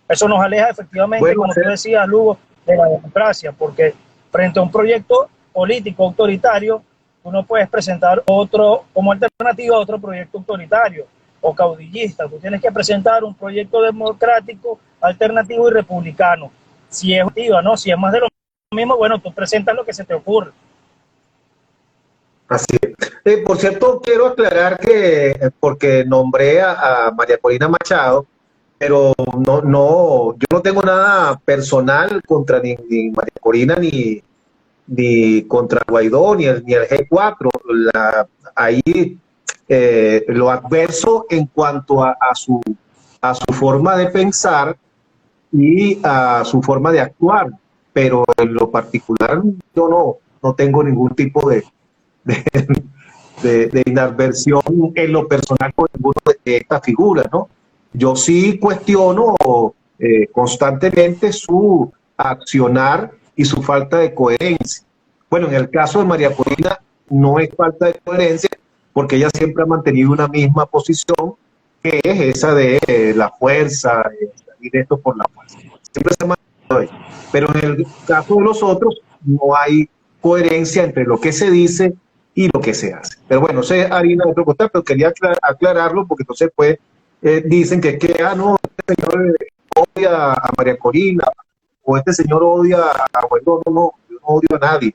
Eso nos aleja efectivamente, bueno, como tú decías, Lugo, de la democracia, porque frente a un proyecto político autoritario, tú no puedes presentar otro como alternativa a otro proyecto autoritario o caudillista. Tú tienes que presentar un proyecto democrático, alternativo y republicano. Si es activa, ¿no? Si es más de lo mismo, bueno, tú presentas lo que se te ocurre. Así es. Por cierto, quiero aclarar que, porque nombré a María Corina Machado, pero yo no tengo nada personal contra ni María Corina ni contra Guaidó ni el G4. Ahí lo adverso en cuanto a su forma de pensar y a su forma de actuar, pero en lo particular yo no tengo ningún tipo de, de inadversión en lo personal con ninguno de estas figuras, ¿no? Yo sí cuestiono constantemente su accionar y su falta de coherencia. Bueno, en el caso de María Corina no es falta de coherencia porque ella siempre ha mantenido una misma posición que es esa de la fuerza, salir esto por la fuerza. Siempre se ha mantenido ahí. Pero en el caso de los otros no hay coherencia entre lo que se dice y lo que se hace. Pero bueno, sé harina de otro costal, pero quería aclararlo porque entonces pues dicen que no, este señor odia a María Corina o este señor odia a Guaidó. No, yo no odio a nadie.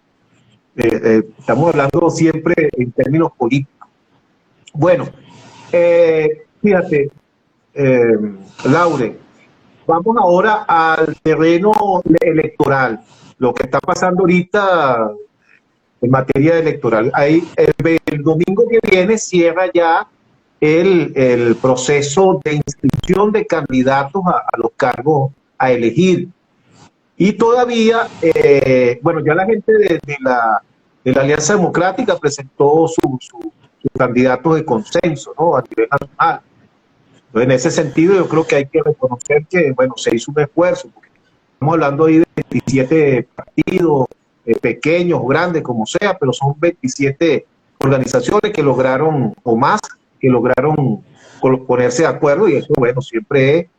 Estamos hablando siempre en términos políticos. Bueno, fíjate, eh, Laure, vamos ahora al terreno electoral, lo que está pasando ahorita en materia electoral. Ahí, el domingo que viene cierra ya el proceso de inscripción de candidatos a los cargos a elegir. Y todavía, bueno, ya la gente de la Alianza Democrática presentó sus candidatos de consenso, ¿no? A nivel nacional. Entonces, en ese sentido, yo creo que hay que reconocer que, bueno, se hizo un esfuerzo, porque estamos hablando ahí de 27 partidos, pequeños, grandes, como sea, pero son 27 organizaciones que lograron, o más, que lograron ponerse de acuerdo, y eso, bueno, siempre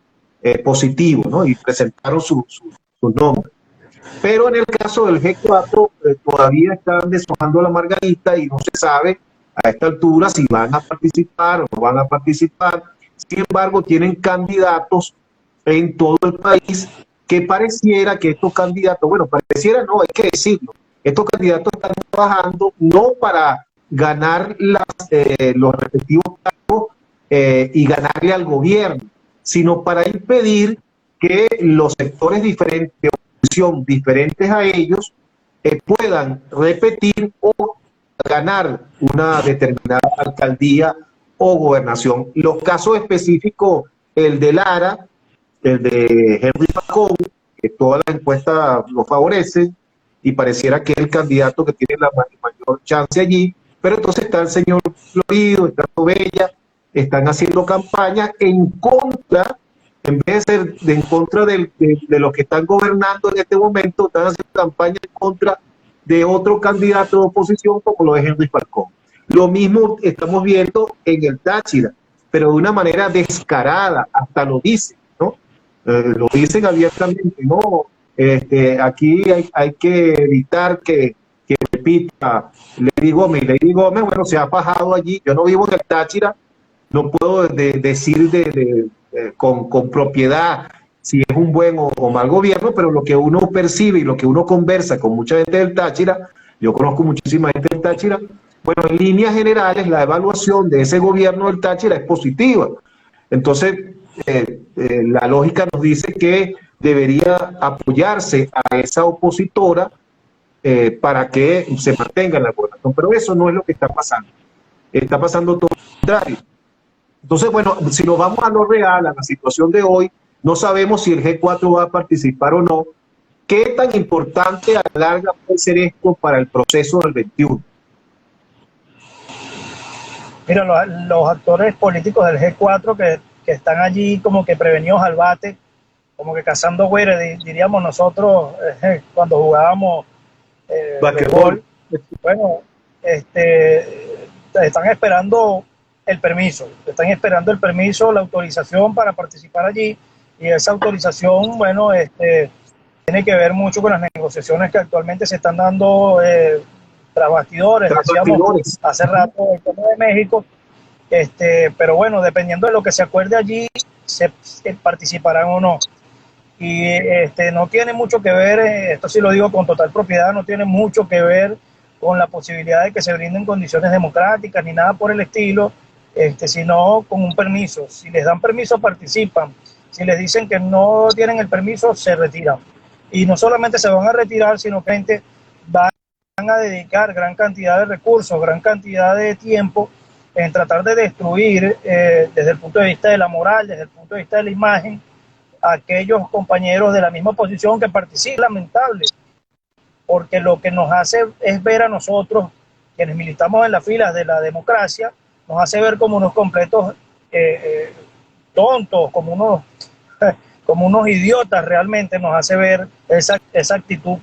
es positivo, ¿no? Y presentaron sus nombres. Pero en el caso del G4, todavía están deshojando la margarita y no se sabe a esta altura si van a participar o no van a participar. Sin embargo, tienen candidatos en todo el país que pareciera que estos candidatos, bueno, pareciera no, hay que decirlo, estos candidatos están trabajando no para ganar los respectivos cargos y ganarle al gobierno, sino para impedir que los sectores diferentes de oposición diferentes a ellos puedan repetir o ganar una determinada alcaldía o gobernación. Los casos específicos, el de Lara, el de Henry Pacón, que todas las encuestas lo favorecen y pareciera que es el candidato que tiene la mayor chance allí, pero entonces está el señor Florido, está Bella, están haciendo campaña en contra, en vez de ser en contra de los que están gobernando en este momento, están haciendo campaña en contra de otro candidato de oposición como lo es Henry Falcón. Lo mismo estamos viendo en el Táchira, pero de una manera descarada, hasta lo dicen, ¿no? Lo dicen abiertamente, no, aquí hay que evitar que repita Lady Gómez. Lady Gómez, bueno, se ha bajado allí, yo no vivo en el Táchira, no puedo decir con propiedad si es un buen o mal gobierno, pero lo que uno percibe y lo que uno conversa con mucha gente del Táchira, yo conozco muchísima gente del Táchira, bueno, en líneas generales la evaluación de ese gobierno del Táchira es positiva. Entonces, la lógica nos dice que debería apoyarse a esa opositora para que se mantenga en la gobernación, pero eso no es lo que está pasando. Está pasando todo lo contrario. Entonces, bueno, si nos vamos a lo real, a la situación de hoy, no sabemos si el G4 va a participar o no. ¿Qué tan importante a la larga puede ser esto para el proceso del 21? Mira, los actores políticos del G4 que están allí como que prevenidos al bate, como que cazando güeyes, diríamos nosotros cuando jugábamos béisbol. Bueno, están esperando el permiso, la autorización para participar allí, y esa autorización, bueno, tiene que ver mucho con las negociaciones que actualmente se están dando tras bastidores, decíamos hace rato el tema de México, pero bueno, dependiendo de lo que se acuerde allí, se participarán o no. Y no tiene mucho que ver, esto sí lo digo con total propiedad, no tiene mucho que ver con la posibilidad de que se brinden condiciones democráticas ni nada por el estilo, sino con un permiso. Si les dan permiso, participan. Si les dicen que no tienen el permiso, se retiran. Y no solamente se van a retirar, sino que van a dedicar gran cantidad de recursos, gran cantidad de tiempo en tratar de destruir, desde el punto de vista de la moral, desde el punto de vista de la imagen, a aquellos compañeros de la misma oposición que participan. Lamentable, porque lo que nos hace es ver a nosotros, quienes militamos en las filas de la democracia, nos hace ver como unos completos tontos, como unos idiotas realmente, nos hace ver esa actitud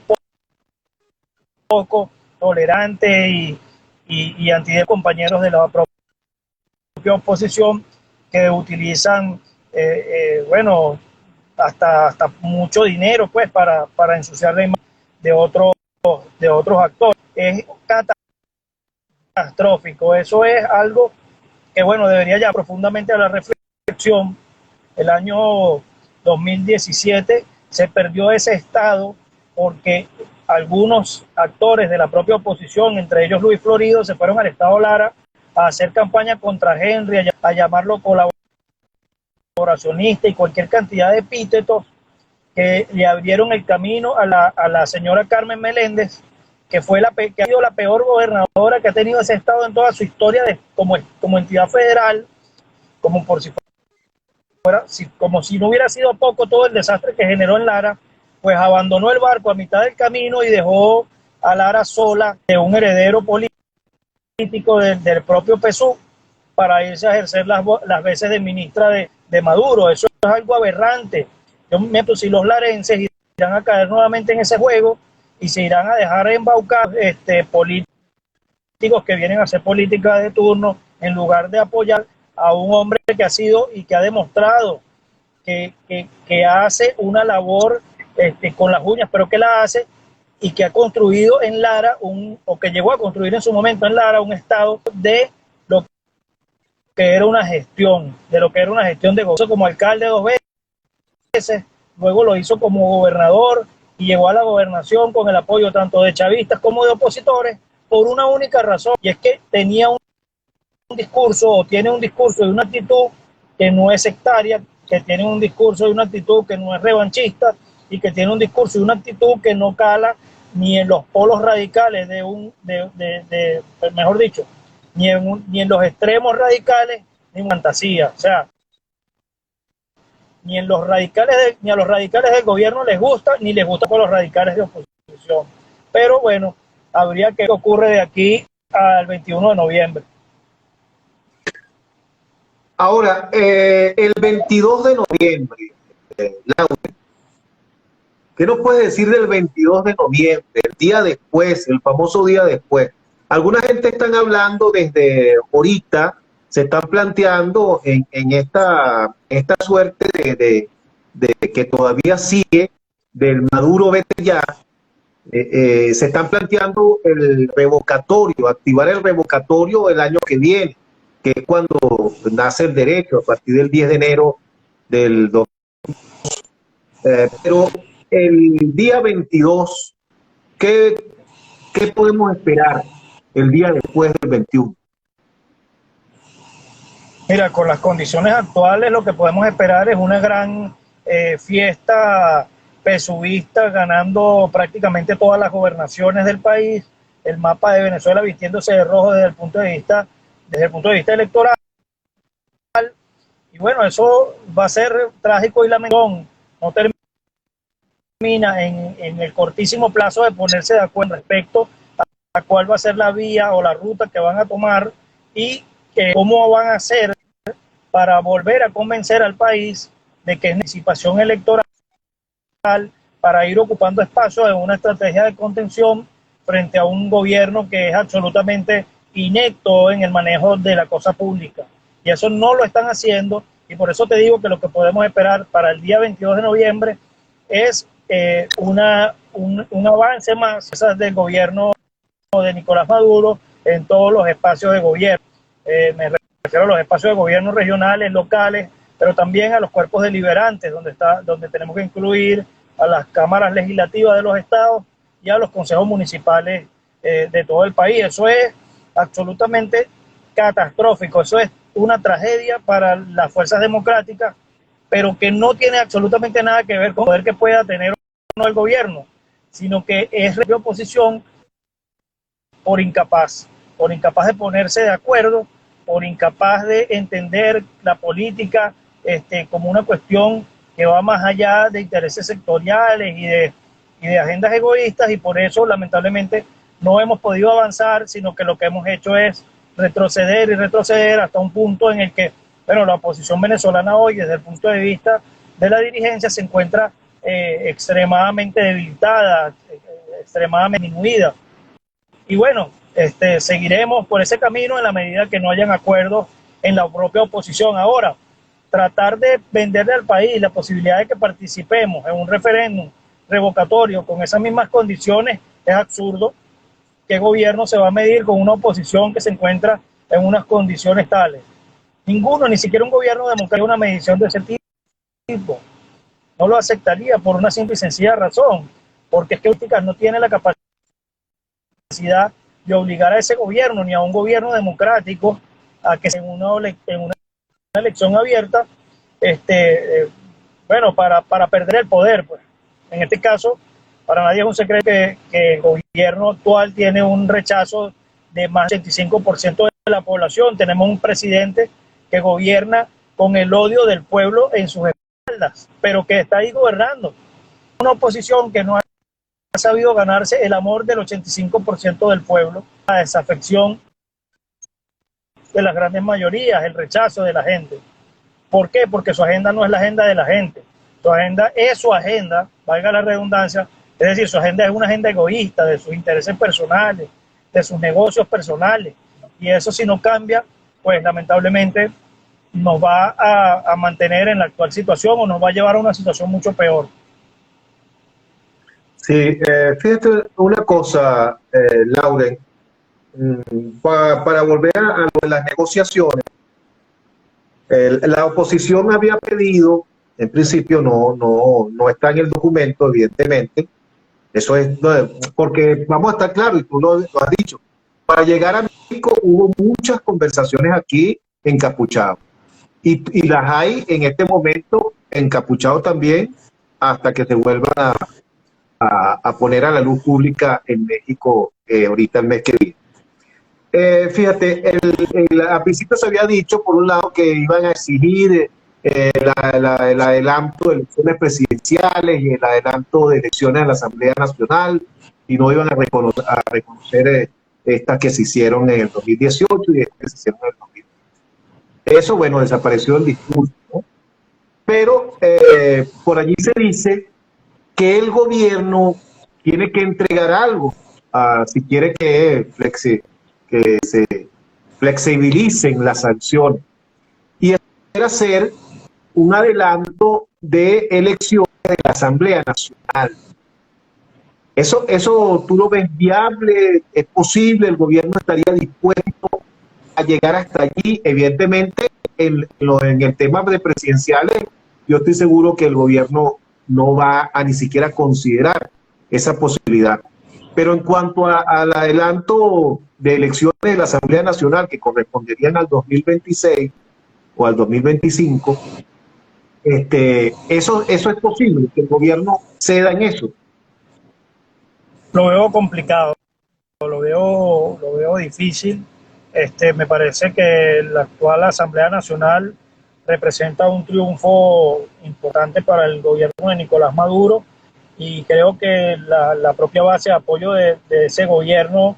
poco tolerante y anti de compañeros de la propia oposición que utilizan, bueno, hasta mucho dinero pues para ensuciar la imagen de otros actores. Es catastrófico. Eso es algo que, bueno, debería ya profundamente a la reflexión. El año 2017 se perdió ese estado porque algunos actores de la propia oposición, entre ellos Luis Florido, se fueron al estado Lara a hacer campaña contra Henry, a llamarlo colaboracionista y cualquier cantidad de epítetos que le abrieron el camino a la señora Carmen Meléndez, que ha sido la peor gobernadora que ha tenido ese estado en toda su historia como entidad federal, como si no hubiera sido poco todo el desastre que generó en Lara, pues abandonó el barco a mitad del camino y dejó a Lara sola de un heredero político del propio PSUV para irse a ejercer las veces de ministra de Maduro. Eso es algo aberrante. Si los larenses irán a caer nuevamente en ese juego y se irán a dejar embaucar políticos que vienen a hacer política de turno en lugar de apoyar a un hombre que ha sido y que ha demostrado que hace una labor con las uñas, pero que la hace y que ha construido en Lara, o que llegó a construir en su momento en Lara, un estado de lo que era una gestión, de gobierno como alcalde 2 veces, luego lo hizo como gobernador y llegó a la gobernación con el apoyo tanto de chavistas como de opositores por una única razón, y es que tenía un discurso, o tiene un discurso y una actitud que no es sectaria, que tiene un discurso y una actitud que no es revanchista, y que tiene un discurso y una actitud que no cala ni en los polos radicales mejor dicho, ni en los extremos radicales, ni en fantasía. O sea, ni a los radicales del gobierno les gusta, ni les gusta con los radicales de oposición. Pero bueno, habría que ver qué ocurre de aquí al 21 de noviembre. Ahora, el 22 de noviembre, Laura, ¿qué nos puedes decir del 22 de noviembre, el día después, el famoso día después? Alguna gente están hablando desde ahorita, se están planteando en esta suerte de que todavía sigue del Maduro vete ya, se están planteando el revocatorio, activar el revocatorio el año que viene, que es cuando nace el derecho, a partir del 10 de enero del 2000. Pero el día 22, ¿qué podemos esperar el día después del 21? Mira, con las condiciones actuales lo que podemos esperar es una gran fiesta pesuvista, ganando prácticamente todas las gobernaciones del país, el mapa de Venezuela vistiéndose de rojo desde el punto de vista electoral. Y bueno, eso va a ser trágico y lamentable. No termina en el cortísimo plazo de ponerse de acuerdo respecto a cuál va a ser la vía o la ruta que van a tomar y cómo van a hacer para volver a convencer al país de que es participación electoral para ir ocupando espacio en una estrategia de contención frente a un gobierno que es absolutamente inepto en el manejo de la cosa pública. Y eso no lo están haciendo, y por eso te digo que lo que podemos esperar para el día 22 de noviembre es un avance más del gobierno de Nicolás Maduro en todos los espacios de gobierno. Me refiero a los espacios de gobierno regionales, locales, pero también a los cuerpos deliberantes, donde tenemos que incluir a las cámaras legislativas de los estados y a los consejos municipales de todo el país. Eso es absolutamente catastrófico, eso es una tragedia para las fuerzas democráticas, pero que no tiene absolutamente nada que ver con el poder que pueda tener o no el gobierno, sino que es de oposición por incapaz de ponerse de acuerdo, por incapaz de entender la política como una cuestión que va más allá de intereses sectoriales y de agendas egoístas, y por eso lamentablemente no hemos podido avanzar, sino que lo que hemos hecho es retroceder y retroceder hasta un punto en el que, bueno, la oposición venezolana hoy, desde el punto de vista de la dirigencia, se encuentra extremadamente debilitada, extremadamente disminuida. Y bueno, seguiremos por ese camino en la medida que no hayan acuerdos en la propia oposición. Ahora, tratar de venderle al país la posibilidad de que participemos en un referéndum revocatorio con esas mismas condiciones es absurdo. ¿Qué gobierno se va a medir con una oposición que se encuentra en unas condiciones tales? Ninguno, ni siquiera un gobierno democrático, una medición de ese tipo. No lo aceptaría por una simple y sencilla razón, porque es que políticas no tiene la capacidad de obligar a ese gobierno, ni a un gobierno democrático, a que en una elección abierta, bueno, para perder el poder. Pues. En este caso, para nadie es un secreto que el gobierno actual tiene un rechazo de más del 85% de la población. Tenemos un presidente que gobierna con el odio del pueblo en sus espaldas, pero que está ahí gobernando. Una oposición que no ha sabido ganarse el amor del 85% del pueblo, la desafección de las grandes mayorías, el rechazo de la gente. ¿Por qué? Porque su agenda no es la agenda de la gente. Su agenda es su agenda, valga la redundancia, es decir, su agenda es una agenda egoísta de sus intereses personales, de sus negocios personales. Y eso, si no cambia, pues lamentablemente nos va a mantener en la actual situación o nos va a llevar a una situación mucho peor. Sí, fíjate una cosa, Lauren, para volver a lo de las negociaciones, la oposición había pedido, en principio no está en el documento, evidentemente, eso es, porque vamos a estar claros, y tú lo has dicho, para llegar a México hubo muchas conversaciones aquí encapuchados, y las hay en este momento encapuchados también, hasta que se vuelvan a poner a la luz pública en México ahorita el mes que viene. Fíjate, al principio se había dicho, por un lado, que iban a exigir el adelanto de elecciones presidenciales y el adelanto de elecciones a la Asamblea Nacional, y no iban a reconocer estas que se hicieron en el 2018 y estas que se hicieron en el 2020. Eso, bueno, desapareció el discurso, ¿no? Pero por allí se dice que el gobierno tiene que entregar algo, si quiere que se flexibilicen las sanciones, y hacer un adelanto de elecciones de la Asamblea Nacional. Eso tú lo ves viable, es posible, el gobierno estaría dispuesto a llegar hasta allí. Evidentemente, en el tema de presidenciales, yo estoy seguro que el gobierno no va a ni siquiera considerar esa posibilidad. Pero en cuanto al adelanto de elecciones de la Asamblea Nacional que corresponderían al 2026 o al 2025, eso es posible, que el gobierno ceda en eso. Lo veo complicado, lo veo difícil. Me parece que la actual Asamblea Nacional representa un triunfo importante para el gobierno de Nicolás Maduro, y creo que la propia base de apoyo de ese gobierno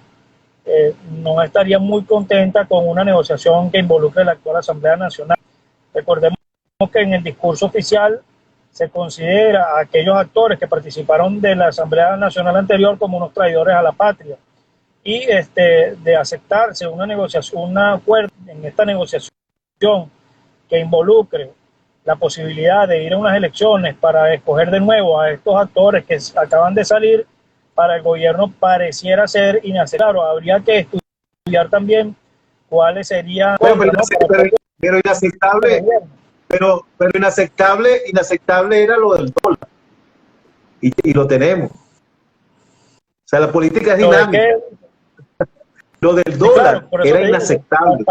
no estaría muy contenta con una negociación que involucre la actual Asamblea Nacional. Recordemos que en el discurso oficial se considera a aquellos actores que participaron de la Asamblea Nacional anterior como unos traidores a la patria, y de aceptarse una negociación, un acuerdo en esta negociación que involucre la posibilidad de ir a unas elecciones para escoger de nuevo a estos actores que acaban de salir, para el gobierno pareciera ser inaceptable. Habría que estudiar también cuáles serían... Pero inaceptable, pero inaceptable era lo del dólar, y lo tenemos. O sea, la política es dinámica. Lo del Sí, claro, dólar por eso era te digo que inaceptable.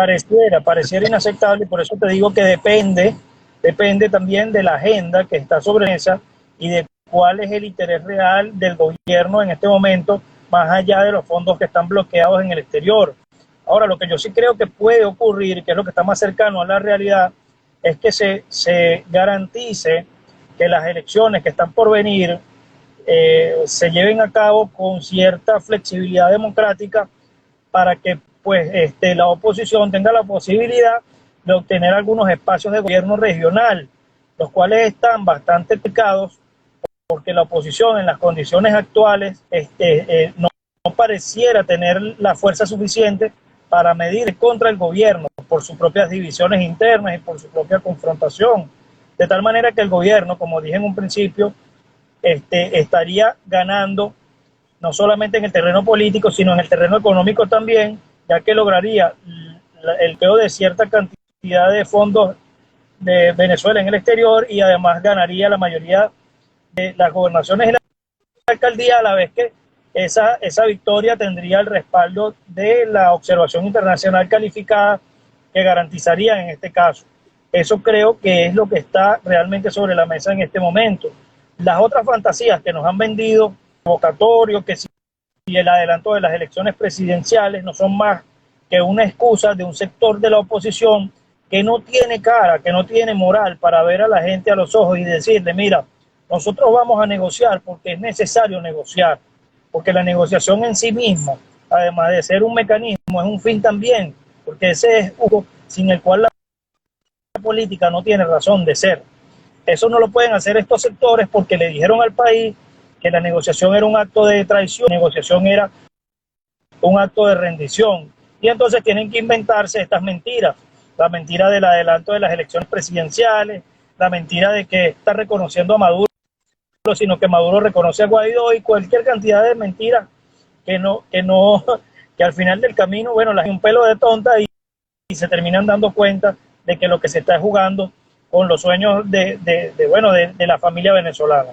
pareciera inaceptable, y por eso te digo que depende también de la agenda que está sobre esa y de cuál es el interés real del gobierno en este momento, más allá de los fondos que están bloqueados en el exterior. Ahora, lo que yo sí creo que puede ocurrir, que es lo que está más cercano a la realidad, es que se garantice que las elecciones que están por venir se lleven a cabo con cierta flexibilidad democrática para que pues la oposición tenga la posibilidad de obtener algunos espacios de gobierno regional, los cuales están bastante picados porque la oposición en las condiciones actuales no pareciera tener la fuerza suficiente para medir contra el gobierno por sus propias divisiones internas y por su propia confrontación. De tal manera que el gobierno, como dije en un principio, estaría ganando no solamente en el terreno político, sino en el terreno económico también, ya que lograría el peo de cierta cantidad de fondos de Venezuela en el exterior y además ganaría la mayoría de las gobernaciones y la alcaldía, a la vez que esa victoria tendría el respaldo de la observación internacional calificada que garantizaría en este caso. Eso creo que es lo que está realmente sobre la mesa en este momento. Las otras fantasías que nos han vendido, revocatorio, que si el adelanto de las elecciones presidenciales, no son más que una excusa de un sector de la oposición que no tiene cara, que no tiene moral para ver a la gente a los ojos y decirle, mira, nosotros vamos a negociar porque es necesario negociar, porque la negociación en sí misma, además de ser un mecanismo, es un fin también, porque ese es algo sin el cual la política no tiene razón de ser. Eso no lo pueden hacer estos sectores porque le dijeron al país que la negociación era un acto de traición, la negociación era un acto de rendición. Y entonces tienen que inventarse estas mentiras. La mentira del adelanto de las elecciones presidenciales, la mentira de que está reconociendo a Maduro, sino que Maduro reconoce a Guaidó y cualquier cantidad de mentiras que al final del camino, bueno, las hay un pelo de tonta y se terminan dando cuenta de que lo que se está jugando con los sueños de la familia venezolana.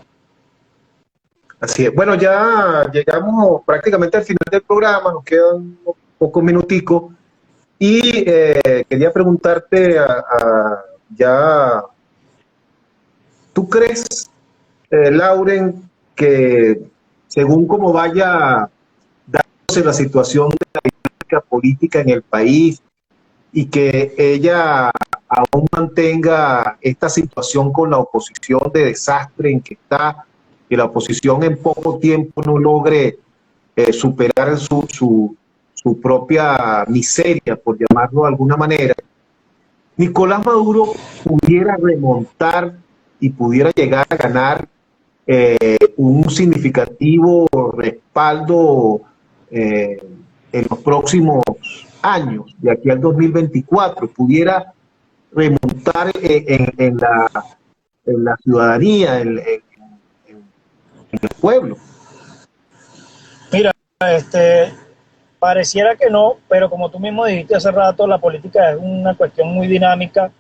Así es. Bueno, ya llegamos prácticamente al final del programa, nos quedan unos pocos minuticos y quería preguntarte ya, ¿tú crees, Lauren, que según cómo vaya dándose la situación de la dinámica política en el país y que ella aún mantenga esta situación con la oposición de desastre en que está, que la oposición en poco tiempo no logre superar su propia miseria, por llamarlo de alguna manera, Nicolás Maduro pudiera remontar y pudiera llegar a ganar un significativo respaldo en los próximos años, de aquí al 2024, pudiera remontar en la ciudadanía, en el pueblo. Mira, pareciera que no, pero como tú mismo dijiste hace rato, la política es una cuestión muy dinámica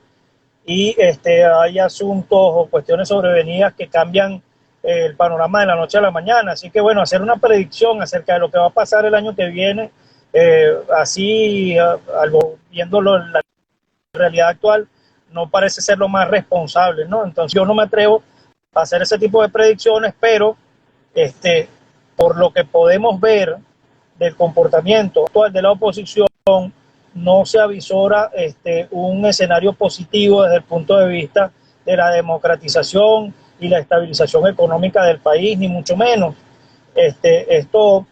y hay asuntos o cuestiones sobrevenidas que cambian el panorama de la noche a la mañana. Así que bueno, hacer una predicción acerca de lo que va a pasar el año que viene, viéndolo en la realidad actual, no parece ser lo más responsable, ¿no? Entonces yo no me atrevo a hacer ese tipo de predicciones, pero por lo que podemos ver del comportamiento actual de la oposición, no se avisora un escenario positivo desde el punto de vista de la democratización y la estabilización económica del país, ni mucho menos. Esto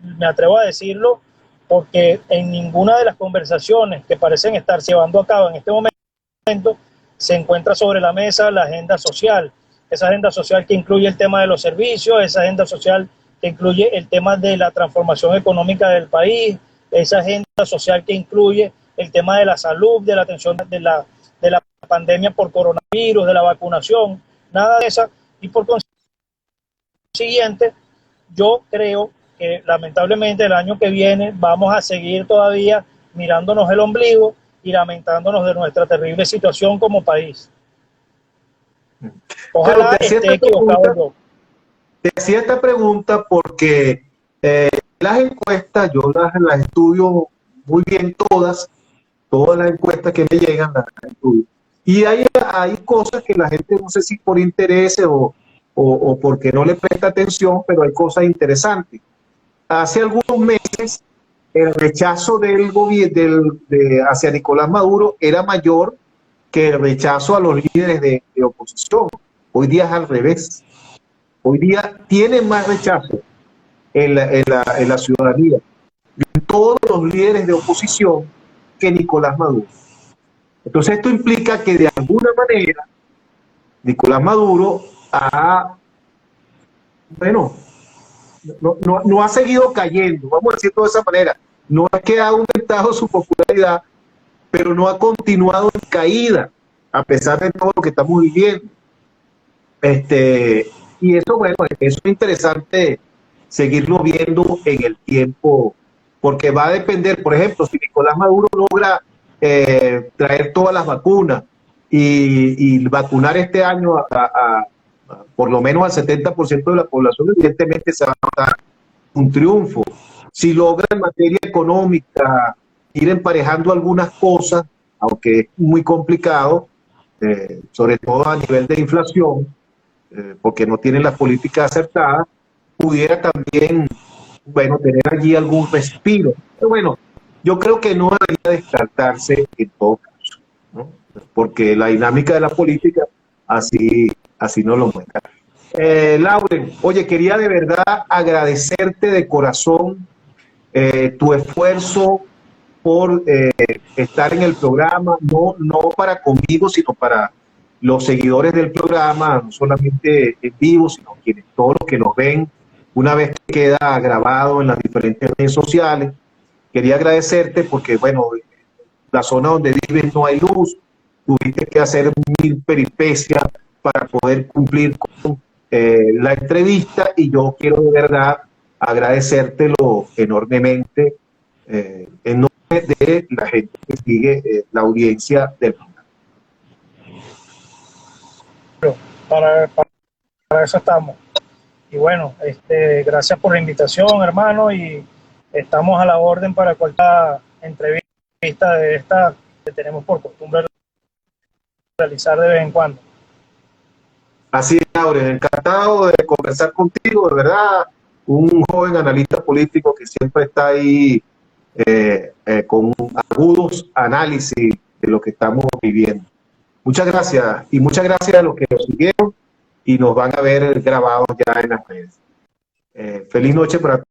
me atrevo a decirlo porque en ninguna de las conversaciones que parecen estar llevando a cabo en este momento se encuentra sobre la mesa la agenda social. Esa agenda social que incluye el tema de los servicios, esa agenda social que incluye el tema de la transformación económica del país, esa agenda social que incluye el tema de la salud, de la atención de la pandemia por coronavirus, de la vacunación, nada de eso. Y por consiguiente, yo creo que lamentablemente el año que viene vamos a seguir todavía mirándonos el ombligo y lamentándonos de nuestra terrible situación como país. Ojalá esté equivocado yo. Te hacía esta pregunta porque las encuestas, yo las estudio muy bien todas las encuestas que me llegan las estudio. Y hay cosas que la gente, no sé si por interés o porque no le presta atención, pero hay cosas interesantes. Hace algunos meses el rechazo del gobierno hacia Nicolás Maduro era mayor que el rechazo a los líderes de oposición. Hoy día es al revés. Hoy día tiene más rechazo en la ciudadanía de todos los líderes de oposición que Nicolás Maduro. Entonces esto implica que de alguna manera Nicolás Maduro bueno, no ha seguido cayendo, vamos a decirlo de esa manera. No es que ha aumentado su popularidad, pero no ha continuado en caída, a pesar de todo lo que estamos viviendo. Y eso, bueno, eso es interesante seguirlo viendo en el tiempo, porque va a depender, por ejemplo, si Nicolás Maduro logra traer todas las vacunas y vacunar este año por lo menos al 70% de la población, evidentemente se va a dar un triunfo. Si logra en materia económica ir emparejando algunas cosas, aunque es muy complicado, sobre todo a nivel de inflación, porque no tienen las políticas acertadas, pudiera también, bueno, tener allí algún respiro. Pero bueno, yo creo que no debería descartarse en todo caso, ¿no? Porque la dinámica de la política así no lo muestra. Lauren, oye, quería de verdad agradecerte de corazón tu esfuerzo por estar en el programa, no para conmigo, sino para los seguidores del programa, no solamente en vivo, sino todos los que nos ven una vez que queda grabado en las diferentes redes sociales. Quería agradecerte porque, bueno, la zona donde vives no hay luz, tuviste que hacer mil peripecias para poder cumplir con la entrevista y yo quiero de verdad agradecértelo enormemente en nombre de la gente que sigue la audiencia del programa. Para eso estamos. Y bueno, gracias por la invitación, hermano, y estamos a la orden para cualquier entrevista de esta que tenemos por costumbre realizar de vez en cuando. Así es, Lauren, encantado de conversar contigo, de verdad, un joven analista político que siempre está ahí con agudos análisis de lo que estamos viviendo. Muchas gracias y muchas gracias a los que nos siguieron y nos van a ver grabados ya en las redes. Feliz noche para todos.